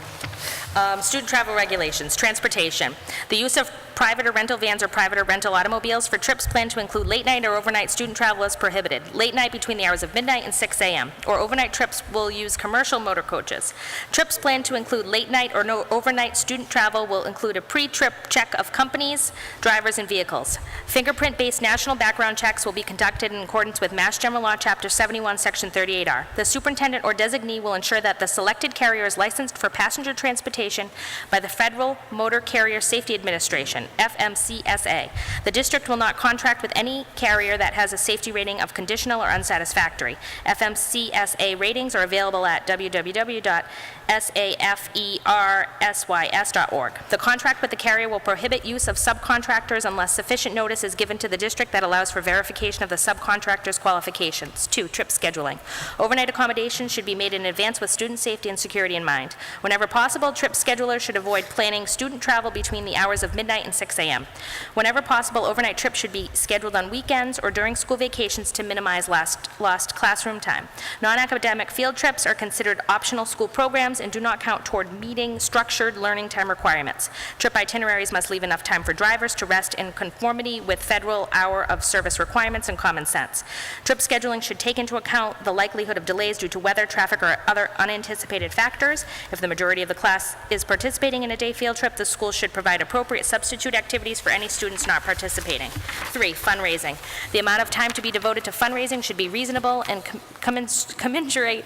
Student travel regulations, transportation. The use of private or rental vans or private or rental automobiles for trips planned to include late night or overnight student travel is prohibited. Late night between the hours of midnight and 6 a.m. or overnight trips will use commercial motor coaches. Trips planned to include late night or no overnight student travel will include a pre-trip check of companies, drivers, and vehicles. Fingerprint-based national background checks will be conducted in accordance with Mass General Law, Chapter 71, Section 38R. The superintendent or designee will ensure that the selected carrier is licensed for passenger transportation by the Federal Motor Carrier Safety Administration, FMCSA. The district will not contract with any carrier that has a safety rating of conditional or unsatisfactory. FMCSA ratings are available at www.safersys.org. The contract with the carrier will prohibit use of subcontractors unless sufficient notice is given to the district that allows for verification of the subcontractor's qualifications. 2, trip scheduling. Overnight accommodations should be made in advance with student safety and security in mind. Whenever possible, trip schedulers should avoid planning student travel between the hours of midnight and 6 a.m. Whenever possible, overnight trips should be scheduled on weekends or during school vacations to minimize lost classroom time. Non-academic field trips are considered optional school programs and do not count toward meeting structured learning time requirements. Trip itineraries must leave enough time for drivers to rest in conformity with federal hour of service requirements and common sense. Trip scheduling should take into account the likelihood of delays due to weather, traffic, or other unanticipated factors. If the majority of the class is participating in a day field trip, the school should provide appropriate substitute activities for any students not participating. 3, fundraising. The amount of time to be devoted to fundraising should be reasonable and commensurate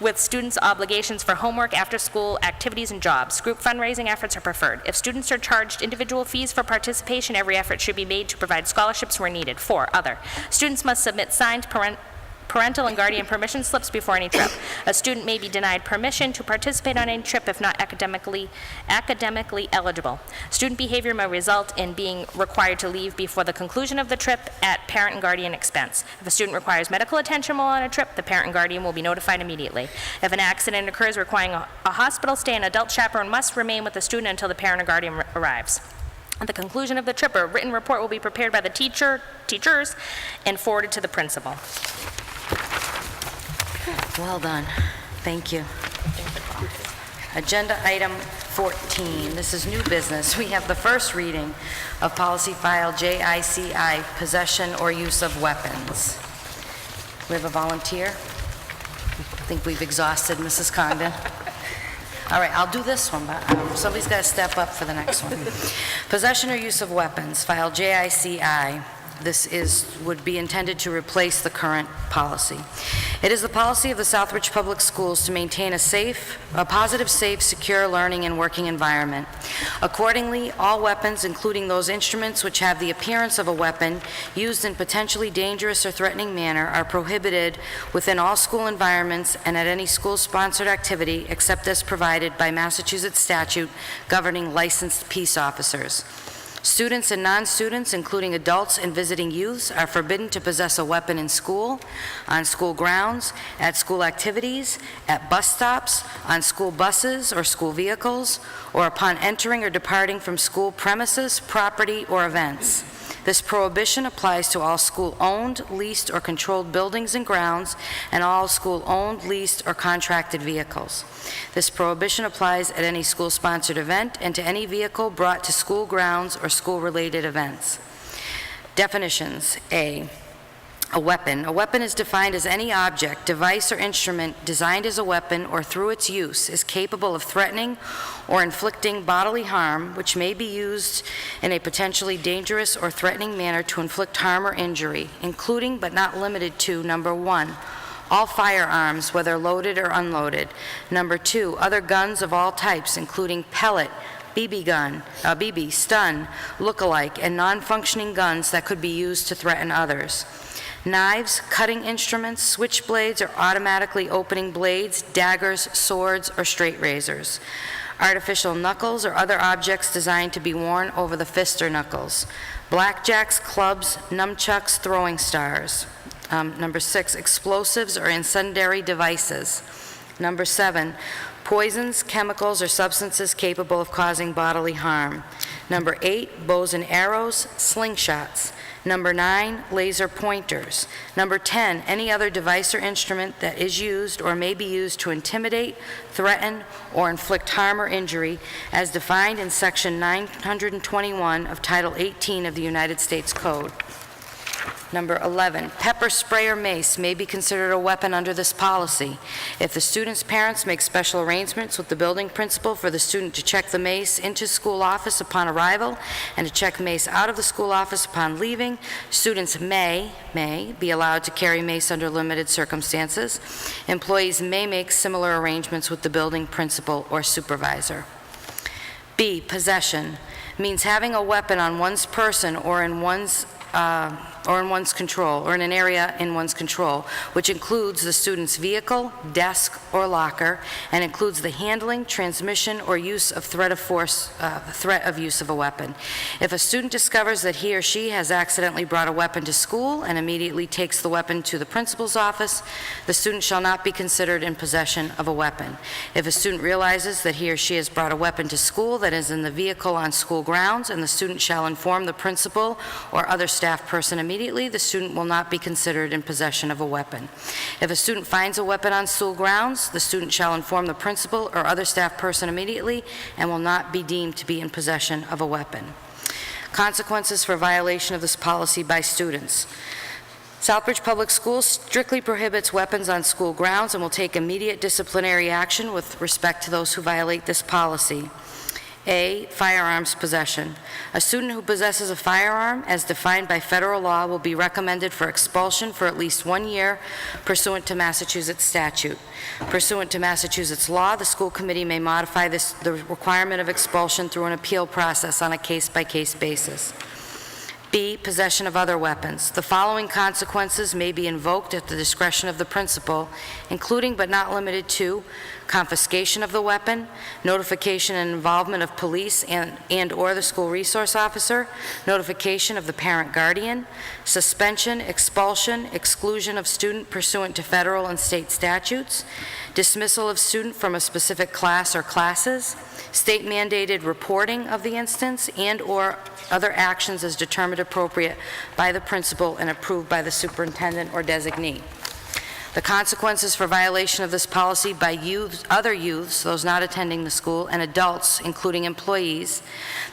with students' obligations for homework, after-school activities, and jobs. Group fundraising efforts are preferred. If students are charged individual fees for participation, every effort should be made to provide scholarships where needed. 4, other. Students must submit signed parental and guardian permission slips before any trip. A student may be denied permission to participate on any trip if not academically eligible. Student behavior may result in being required to leave before the conclusion of the trip at parent and guardian expense. If a student requires medical attention while on a trip, the parent and guardian will be notified immediately. If an accident occurs requiring a hospital stay, an adult chaperone must remain with the student until the parent or guardian arrives. At the conclusion of the trip, a written report will be prepared by the teachers and forwarded to the principal. Well done. Thank you. Agenda item 14. This is new business. We have the first reading of policy file JICI, possession or use of weapons. We have a volunteer. think we've exhausted Mrs. Congdon. All right, I'll do this one, but somebody's got to step up for the next one. Possession or use of weapons, file JICI. This would be intended to replace the current policy. It is the policy of the Southbridge Public Schools to maintain a positive, safe, secure learning and working environment. Accordingly, all weapons, including those instruments which have the appearance of a weapon, used in potentially dangerous or threatening manner, are prohibited within all school environments and at any school-sponsored activity except as provided by Massachusetts statute governing licensed peace officers. Students and non-students, including adults and visiting youths, are forbidden to possess a weapon in school, on school grounds, at school activities, at bus stops, on school buses or school vehicles, or upon entering or departing from school premises, property, or events. This prohibition applies to all school-owned, leased, or controlled buildings and grounds, and all school-owned, leased, or contracted vehicles. This prohibition applies at any school-sponsored event and to any vehicle brought to school grounds or school-related events. Definitions. A weapon. A weapon is defined as any object, device, or instrument designed as a weapon or through its use is capable of threatening or inflicting bodily harm, which may be used in a potentially dangerous or threatening manner to inflict harm or injury, including but not limited to, number 1, all firearms, whether loaded or unloaded. Number 2, other guns of all types, including pellet, BB gun, BB, stun, look-alike, and non-functioning guns that could be used to threaten others. Knives, cutting instruments, switchblades or automatically opening blades, daggers, swords, or straight razors. Artificial knuckles or other objects designed to be worn over the fist or knuckles. Blackjacks, clubs, nunchucks, throwing stars. Number 6, explosives or incendiary devices. Number 7, poisons, chemicals, or substances capable of causing bodily harm. Number 8, bows and arrows, slingshots. Number 9, laser pointers. Number 10, any other device or instrument that is used or may be used to intimidate, threaten, or inflict harm or injury as defined in Section 921 of Title 18 of the United States Code. Number 11, pepper spray or mace may be considered a weapon under this policy. If the student's parents make special arrangements with the building principal for the student to check the mace into school office upon arrival and to check mace out of the school office upon leaving, students may be allowed to carry mace under limited circumstances. Employees may make similar arrangements with the building principal or supervisor. B, possession means having a weapon on one's person or in one's control, or in an area in one's control, which includes the student's vehicle, desk, or locker, and includes the handling, transmission, or use of threat of use of a weapon. If a student discovers that he or she has accidentally brought a weapon to school and immediately takes the weapon to the principal's office, the student shall not be considered in possession of a weapon. If a student realizes that he or she has brought a weapon to school that is in the vehicle on school grounds, and the student shall inform the principal or other staff person immediately, the student will not be considered in possession of a weapon. If a student finds a weapon on school grounds, the student shall inform the principal or other staff person immediately and will not be deemed to be in possession of a weapon. Consequences for violation of this policy by students. Southbridge Public Schools strictly prohibits weapons on school grounds and will take immediate disciplinary action with respect to those who violate this policy. A, firearms possession. A student who possesses a firearm as defined by federal law will be recommended for expulsion for at least 1 year pursuant to Massachusetts statute. Pursuant to Massachusetts law, the school committee may modify the requirement of expulsion through an appeal process on a case-by-case basis. B, possession of other weapons. The following consequences may be invoked at the discretion of the principal, including but not limited to confiscation of the weapon, notification and involvement of police and/or the school resource officer, notification of the parent guardian, suspension, expulsion, exclusion of student pursuant to federal and state statutes, dismissal of student from a specific class or classes, state mandated reporting of the instance, and/or other actions as determined appropriate by the principal and approved by the superintendent or designee. The consequences for violation of this policy by other youths, those not attending the school, and adults, including employees.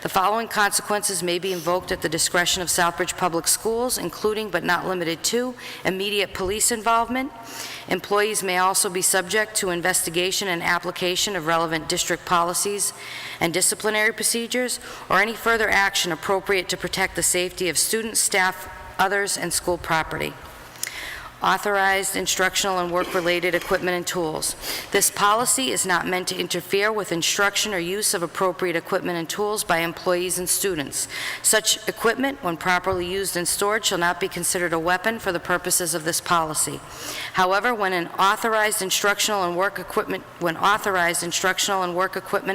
The following consequences may be invoked at the discretion of Southbridge Public Schools, including but not limited to immediate police involvement. Employees may also be subject to investigation and application of relevant district policies and disciplinary procedures, or any further action appropriate to protect the safety of students, staff, others, and school property. Authorized instructional and work-related equipment and tools. This policy is not meant to interfere with instruction or use of appropriate equipment and tools by employees and students. Such equipment, when properly used and stored, shall not be considered a weapon for the purposes of this policy. However, when authorized instructional and work equipment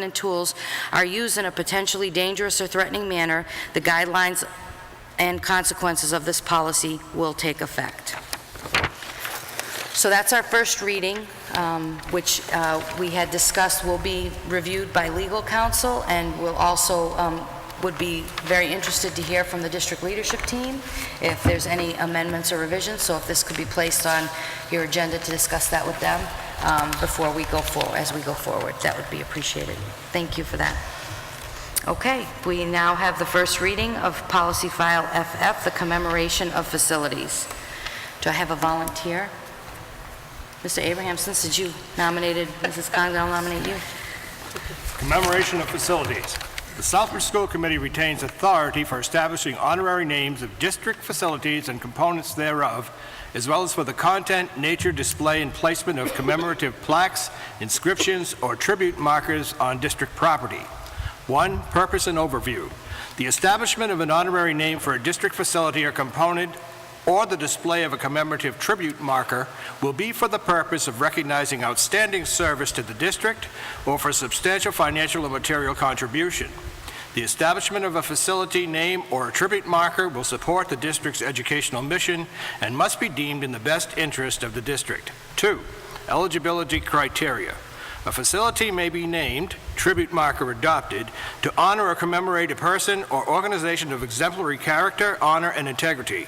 and tools are used in a potentially dangerous or threatening manner, the guidelines and consequences of this policy will take effect. So that's our first reading, which we had discussed will be reviewed by legal counsel, and we'll also would be very interested to hear from the district leadership team if there's any amendments or revisions. So if this could be placed on your agenda to discuss that with them before we go forward, as we go forward, that would be appreciated. Thank you for that. Okay, we now have the first reading of Policy File FF, the commemoration of facilities. Do I have a volunteer? Mr. Abraham, since you nominated Mrs. Congan, I'll nominate you. Commemoration of facilities. The Southbridge School Committee retains authority for establishing honorary names of district facilities and components thereof, as well as for the content, nature, display, and placement of commemorative plaques, inscriptions, or tribute markers on district property. 1. Purpose and overview. The establishment of an honorary name for a district facility or component or the display of a commemorative tribute marker will be for the purpose of recognizing outstanding service to the district or for substantial financial or material contribution. The establishment of a facility name or a tribute marker will support the district's educational mission and must be deemed in the best interest of the district. 2. Eligibility criteria. A facility may be named, tribute marker adopted, to honor or commemorate a person or organization of exemplary character, honor, and integrity.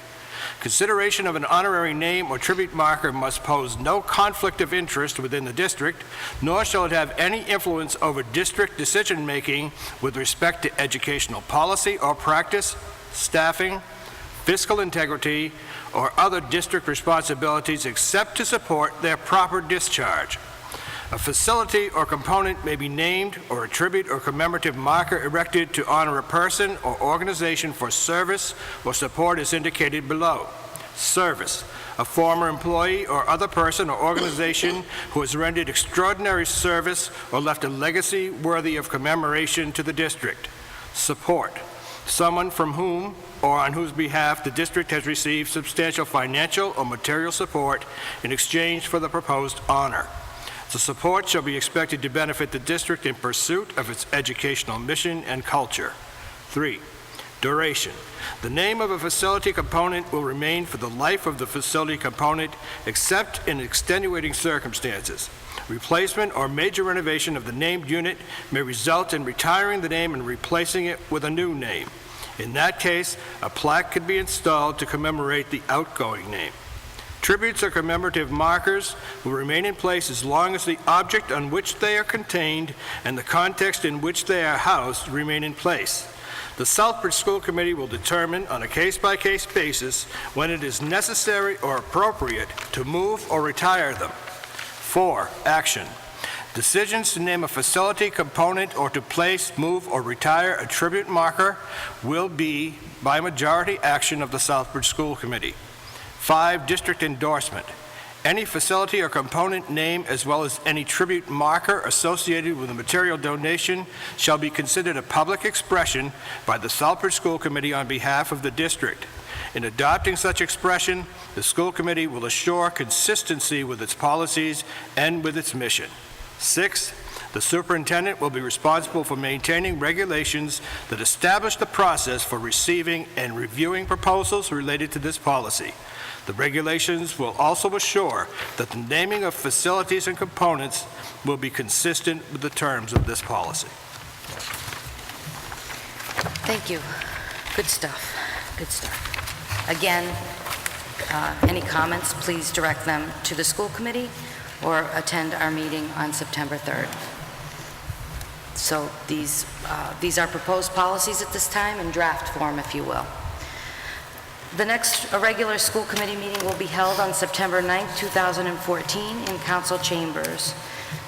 Consideration of an honorary name or tribute marker must pose no conflict of interest within the district, nor shall it have any influence over district decision-making with respect to educational policy or practice, staffing, fiscal integrity, or other district responsibilities except to support their proper discharge. A facility or component may be named, or a tribute or commemorative marker erected to honor a person or organization for service or support as indicated below. Service. A former employee or other person or organization who has rendered extraordinary service or left a legacy worthy of commemoration to the district. Support. Someone from whom or on whose behalf the district has received substantial financial or material support in exchange for the proposed honor. The support shall be expected to benefit the district in pursuit of its educational mission and culture. 3. Duration. The name of a facility component will remain for the life of the facility component, except in extenuating circumstances. Replacement or major renovation of the named unit may result in retiring the name and replacing it with a new name. In that case, a plaque could be installed to commemorate the outgoing name. Tributes or commemorative markers will remain in place as long as the object on which they are contained and the context in which they are housed remain in place. The Southbridge School Committee will determine on a case-by-case basis when it is necessary or appropriate to move or retire them. 4. Action. Decisions to name a facility component or to place, move, or retire a tribute marker will be by majority action of the Southbridge School Committee. 5. District endorsement. Any facility or component name, as well as any tribute marker associated with a material donation, shall be considered a public expression by the Southbridge School Committee on behalf of the district. In adopting such expression, the school committee will assure consistency with its policies and with its mission. 6. The superintendent will be responsible for maintaining regulations that establish the process for receiving and reviewing proposals related to this policy. The regulations will also assure that the naming of facilities and components will be consistent with the terms of this policy. Thank you. Good stuff. Good stuff. Again, Any comments, please direct them to the school committee or attend our meeting on September 3rd. So these are proposed policies at this time in draft form, if you will. The next regular school committee meeting will be held on September 9th, 2014 in council chambers.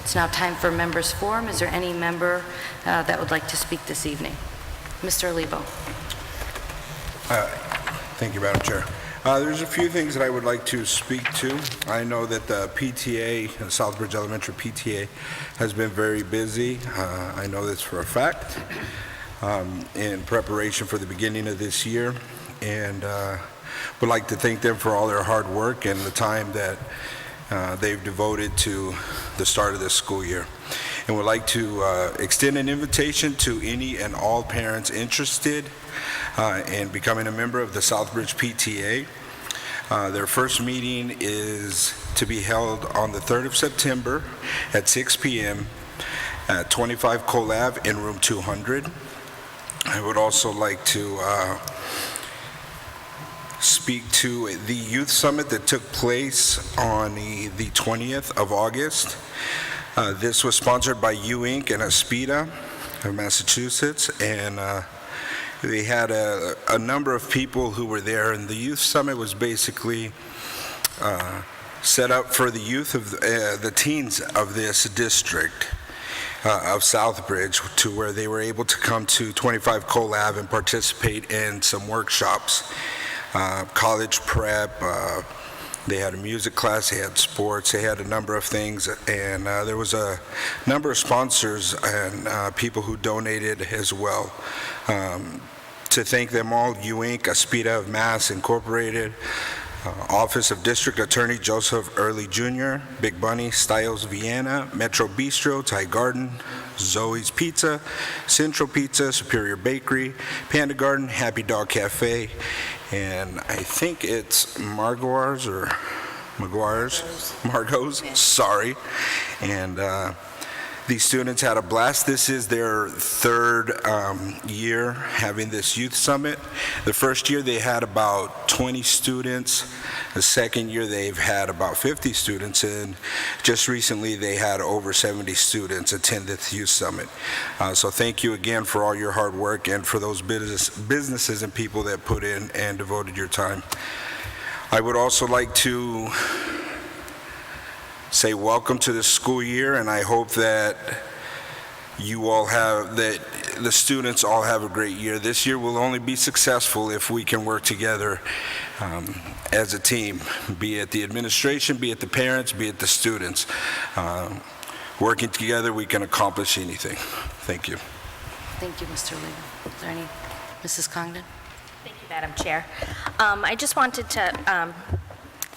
It's now time for members' forum. Is there any member that would like to speak this evening? Mr. Lebo. Thank you, Madam Chair. There's a few things that I would like to speak to. I know that the PTA, the Southbridge Elementary PTA, has been very busy. I know this for a fact, in preparation for the beginning of this year, and would like to thank them for all their hard work and the time that they've devoted to the start of this school year. And would like to extend an invitation to any and all parents interested in becoming a member of the Southbridge PTA. Their first meeting is to be held on the 3rd of September at 6 p.m. at 25 Cole Ave in room 200. I would also like to speak to the youth summit that took place on the 20th of August. This was sponsored by U Inc. and Aspida of Massachusetts, and they had a number of people who were there, and the youth summit was basically set up for the youth of the teens of this district of Southbridge, to where they were able to come to 25 Cole Ave and participate in some workshops, college prep. They had a music class, they had sports, they had a number of things, and there was a number of sponsors and people who donated as well. To thank them all, U Inc., Aspida of Mass Incorporated, Office of District Attorney Joseph Early Jr., Big Bunny, Styles Vienna, Metro Bistro, Thai Garden, Zoe's Pizza, Central Pizza, Superior Bakery, Panda Garden, Happy Dog Cafe, and I think it's Margot's, sorry. And these students had a blast. This is their third year having this youth summit. The first year they had about 20 students. The second year they've had about 50 students, and just recently they had over 70 students attend this youth summit. So thank you again for all your hard work and for those businesses and people that put in and devoted your time. I would also like to say welcome to the school year, and I hope that the students all have a great year. This year will only be successful if we can work together as a team, be it the administration, be it the parents, be it the students. Working together, we can accomplish anything. Thank you. Thank you, Mr. Lee. Is there any? Mrs. Congdon? Thank you, Madam Chair. I just wanted to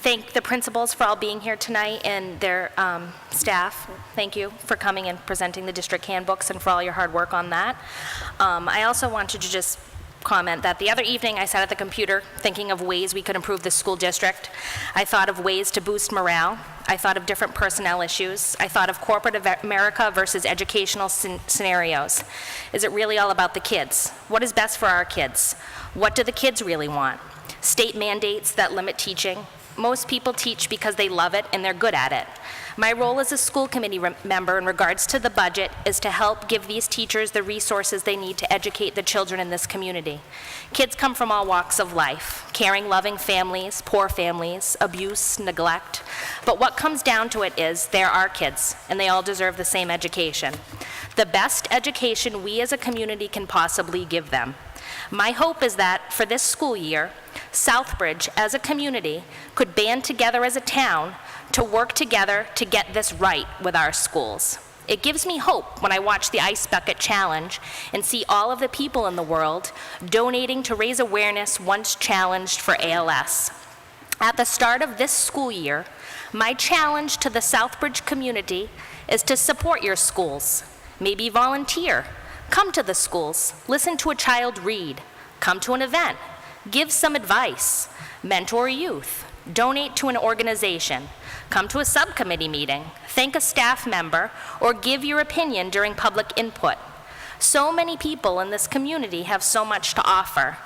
thank the principals for all being here tonight and their staff. Thank you for coming and presenting the district handbooks and for all your hard work on that. I also wanted to just comment that the other evening I sat at the computer thinking of ways we could improve the school district. I thought of ways to boost morale. I thought of different personnel issues. I thought of corporate America versus educational scenarios. Is it really all about the kids? What is best for our kids? What do the kids really want? State mandates that limit teaching. Most people teach because they love it and they're good at it. My role as a school committee member in regards to the budget is to help give these teachers the resources they need to educate the children in this community. Kids come from all walks of life, caring, loving families, poor families, abuse, neglect. But what comes down to it is they're our kids and they all deserve the same education. The best education we as a community can possibly give them. My hope is that for this school year, Southbridge as a community could band together as a town to work together to get this right with our schools. It gives me hope when I watch the Ice Bucket Challenge and see all of the people in the world donating to raise awareness once challenged for ALS. At the start of this school year, my challenge to the Southbridge community is to support your schools. Maybe volunteer. Come to the schools, listen to a child read, come to an event, give some advice, mentor youth, donate to an organization, come to a subcommittee meeting, thank a staff member, or give your opinion during public input. So many people in this community have so much to offer.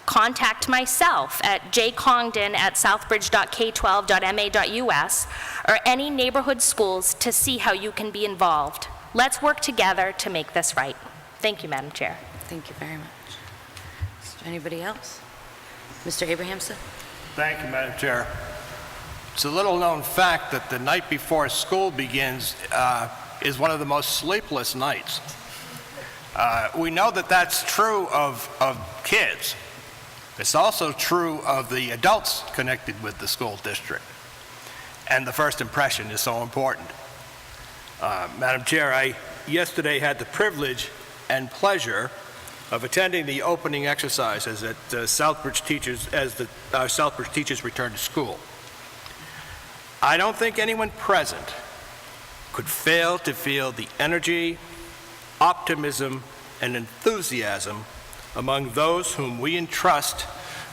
contact myself at jcongdon@southbridge.k12.ma.us or any neighborhood schools to see how you can be involved. Let's work together to make this right. Thank you, Madam Chair. Thank you very much. Is there anybody else? Mr. Abrahamson? Thank you, Madam Chair. It's a little-known fact that the night before school begins is one of the most sleepless nights. We know that that's true of kids. It's also true of the adults connected with the school district. And the first impression is so important. Madam Chair, I yesterday had the privilege and pleasure of attending the opening exercises at Southbridge teachers as our Southbridge teachers return to school. I don't think anyone present could fail to feel the energy, optimism, and enthusiasm among those whom we entrust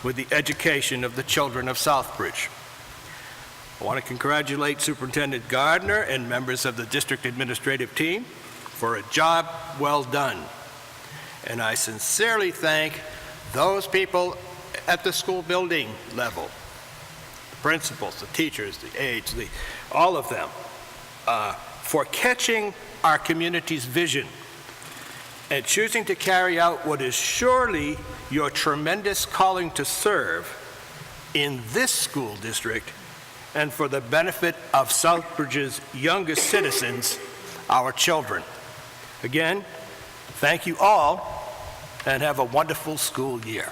with the education of the children of Southbridge. I want to congratulate Superintendent Gardner and members of the district administrative team for a job well done. And I sincerely thank those people at the school building level, the principals, the teachers, the aides, all of them, for catching our community's vision and choosing to carry out what is surely your tremendous calling to serve in this school district and for the benefit of Southbridge's youngest citizens, our children. Again, thank you all, and have a wonderful school year.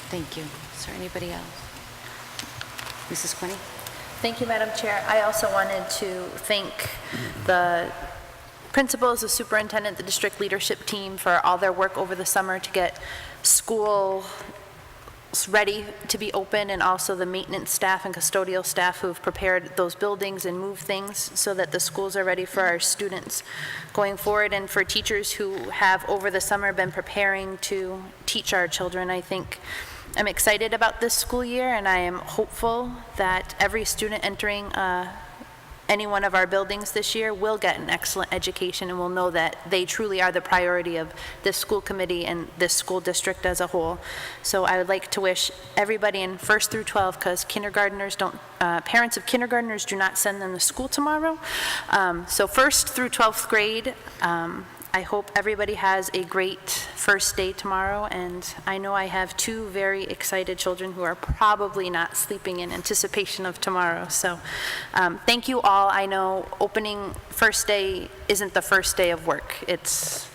Thank you. Is there anybody else? Mrs. Quinney? Thank you, Madam Chair. I also wanted to thank the principals, the superintendent, the district leadership team for all their work over the summer to get school ready to be open, and also the maintenance staff and custodial staff who've prepared those buildings and moved things so that the schools are ready for our students going forward, and for teachers who have over the summer been preparing to teach our children. I think I'm excited about this school year, and I am hopeful that every student entering any one of our buildings this year will get an excellent education and will know that they truly are the priority of this school committee and this school district as a whole. So I would like to wish everybody in 1st through 12, because kindergartners parents of kindergartners do not send them to school tomorrow. So 1st through 12th grade, I hope everybody has a great first day tomorrow, and I know I have 2 very excited children who are probably not sleeping in anticipation of tomorrow. So thank you all. I know opening first day isn't the first day of work. It's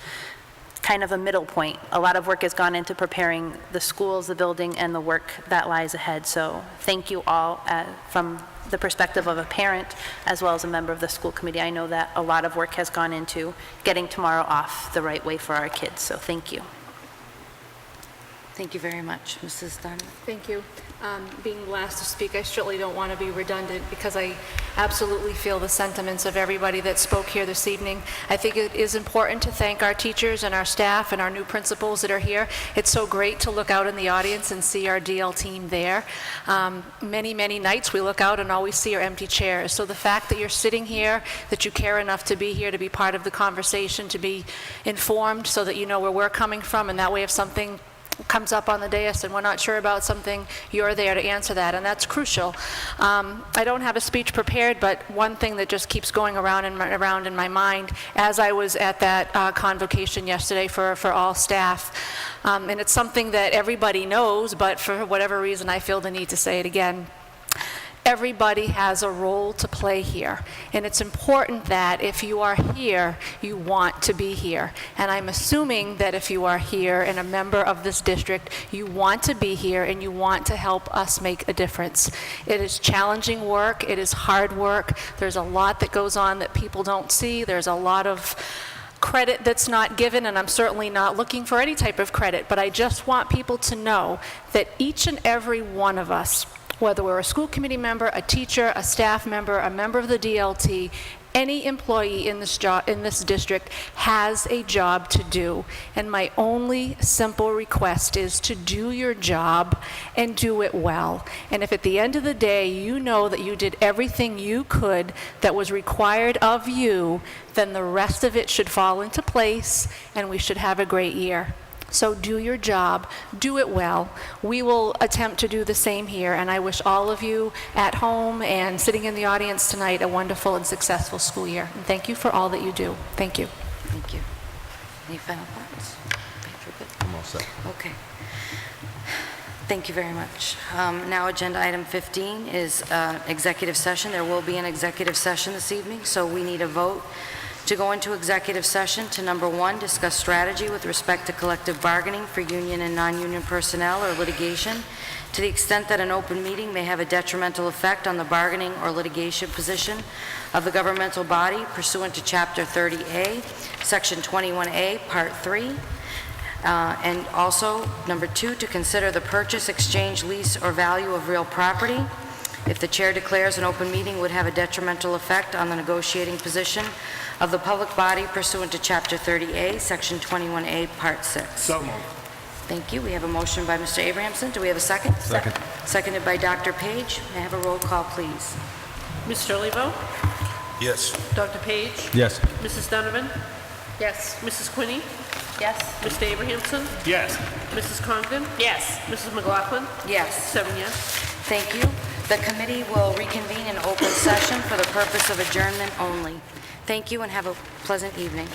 kind of a middle point. A lot of work has gone into preparing the schools, the building, and the work that lies ahead. So thank you all from the perspective of a parent as well as a member of the school committee. I know that a lot of work has gone into getting tomorrow off the right way for our kids, so thank you. Thank you very much. Mrs. Dunn? Thank you. Being last to speak, I certainly don't want to be redundant because I absolutely feel the sentiments of everybody that spoke here this evening. I think it is important to thank our teachers and our staff and our new principals that are here. It's so great to look out in the audience and see our DL team there. Many, many nights we look out and all we see are empty chairs. So the fact that you're sitting here, that you care enough to be here, to be part of the conversation, to be informed so that you know where we're coming from, and that way if something comes up on the dais and we're not sure about something, you're there to answer that, and that's crucial. I don't have a speech prepared, but one thing that just keeps going around in my mind as I was at that convocation yesterday for all staff, and it's something that everybody knows, but for whatever reason I feel the need to say it again. Everybody has a role to play here, and it's important that if you are here, you want to be here. And I'm assuming that if you are here and a member of this district, you want to be here and you want to help us make a difference. It is challenging work, it is hard work, there's a lot that goes on that people don't see, there's a lot of credit that's not given, and I'm certainly not looking for any type of credit, but I just want people to know that each and every one of us, whether we're a school committee member, a teacher, a staff member, a member of the DLT, any employee in this district has a job to do. And my only simple request is to do your job and do it well. And if at the end of the day you know that you did everything you could that was required of you, then the rest of it should fall into place and we should have a great year. So do your job, do it well. We will attempt to do the same here, and I wish all of you at home and sitting in the audience tonight a wonderful and successful school year. And thank you for all that you do. Thank you. Thank you. Any final thoughts? I'm all set. Okay. Thank you very much. Now, agenda item 15 is executive session. There will be an executive session this evening, so we need a vote to go into executive session to, number one, discuss strategy with respect to collective bargaining for union and non-union personnel or litigation to the extent that an open meeting may have a detrimental effect on the bargaining or litigation position of the governmental body pursuant to Chapter 30A, Section 21A, Part 3. And also, number two, to consider the purchase, exchange, lease, or value of real property if the chair declares an open meeting would have a detrimental effect on the negotiating position of the public body pursuant to Chapter 30A, Section 21A, Part 6. So moved. Thank you. We have a motion by Mr. Abrahamson. Do we have a second? Second. Seconded by Dr. Page. May I have a roll call, please? Mr. Olivo? Yes. Dr. Page? Yes. Mrs. Donovan? Yes. Mrs. Quinney? Yes? Mr. Abrahamson? Yes. Mrs. Congdon? Yes. Mrs. McLaughlin? Yes. 7 yes. Thank you. The committee will reconvene in open session for the purpose of adjournment only. Thank you and have a pleasant evening.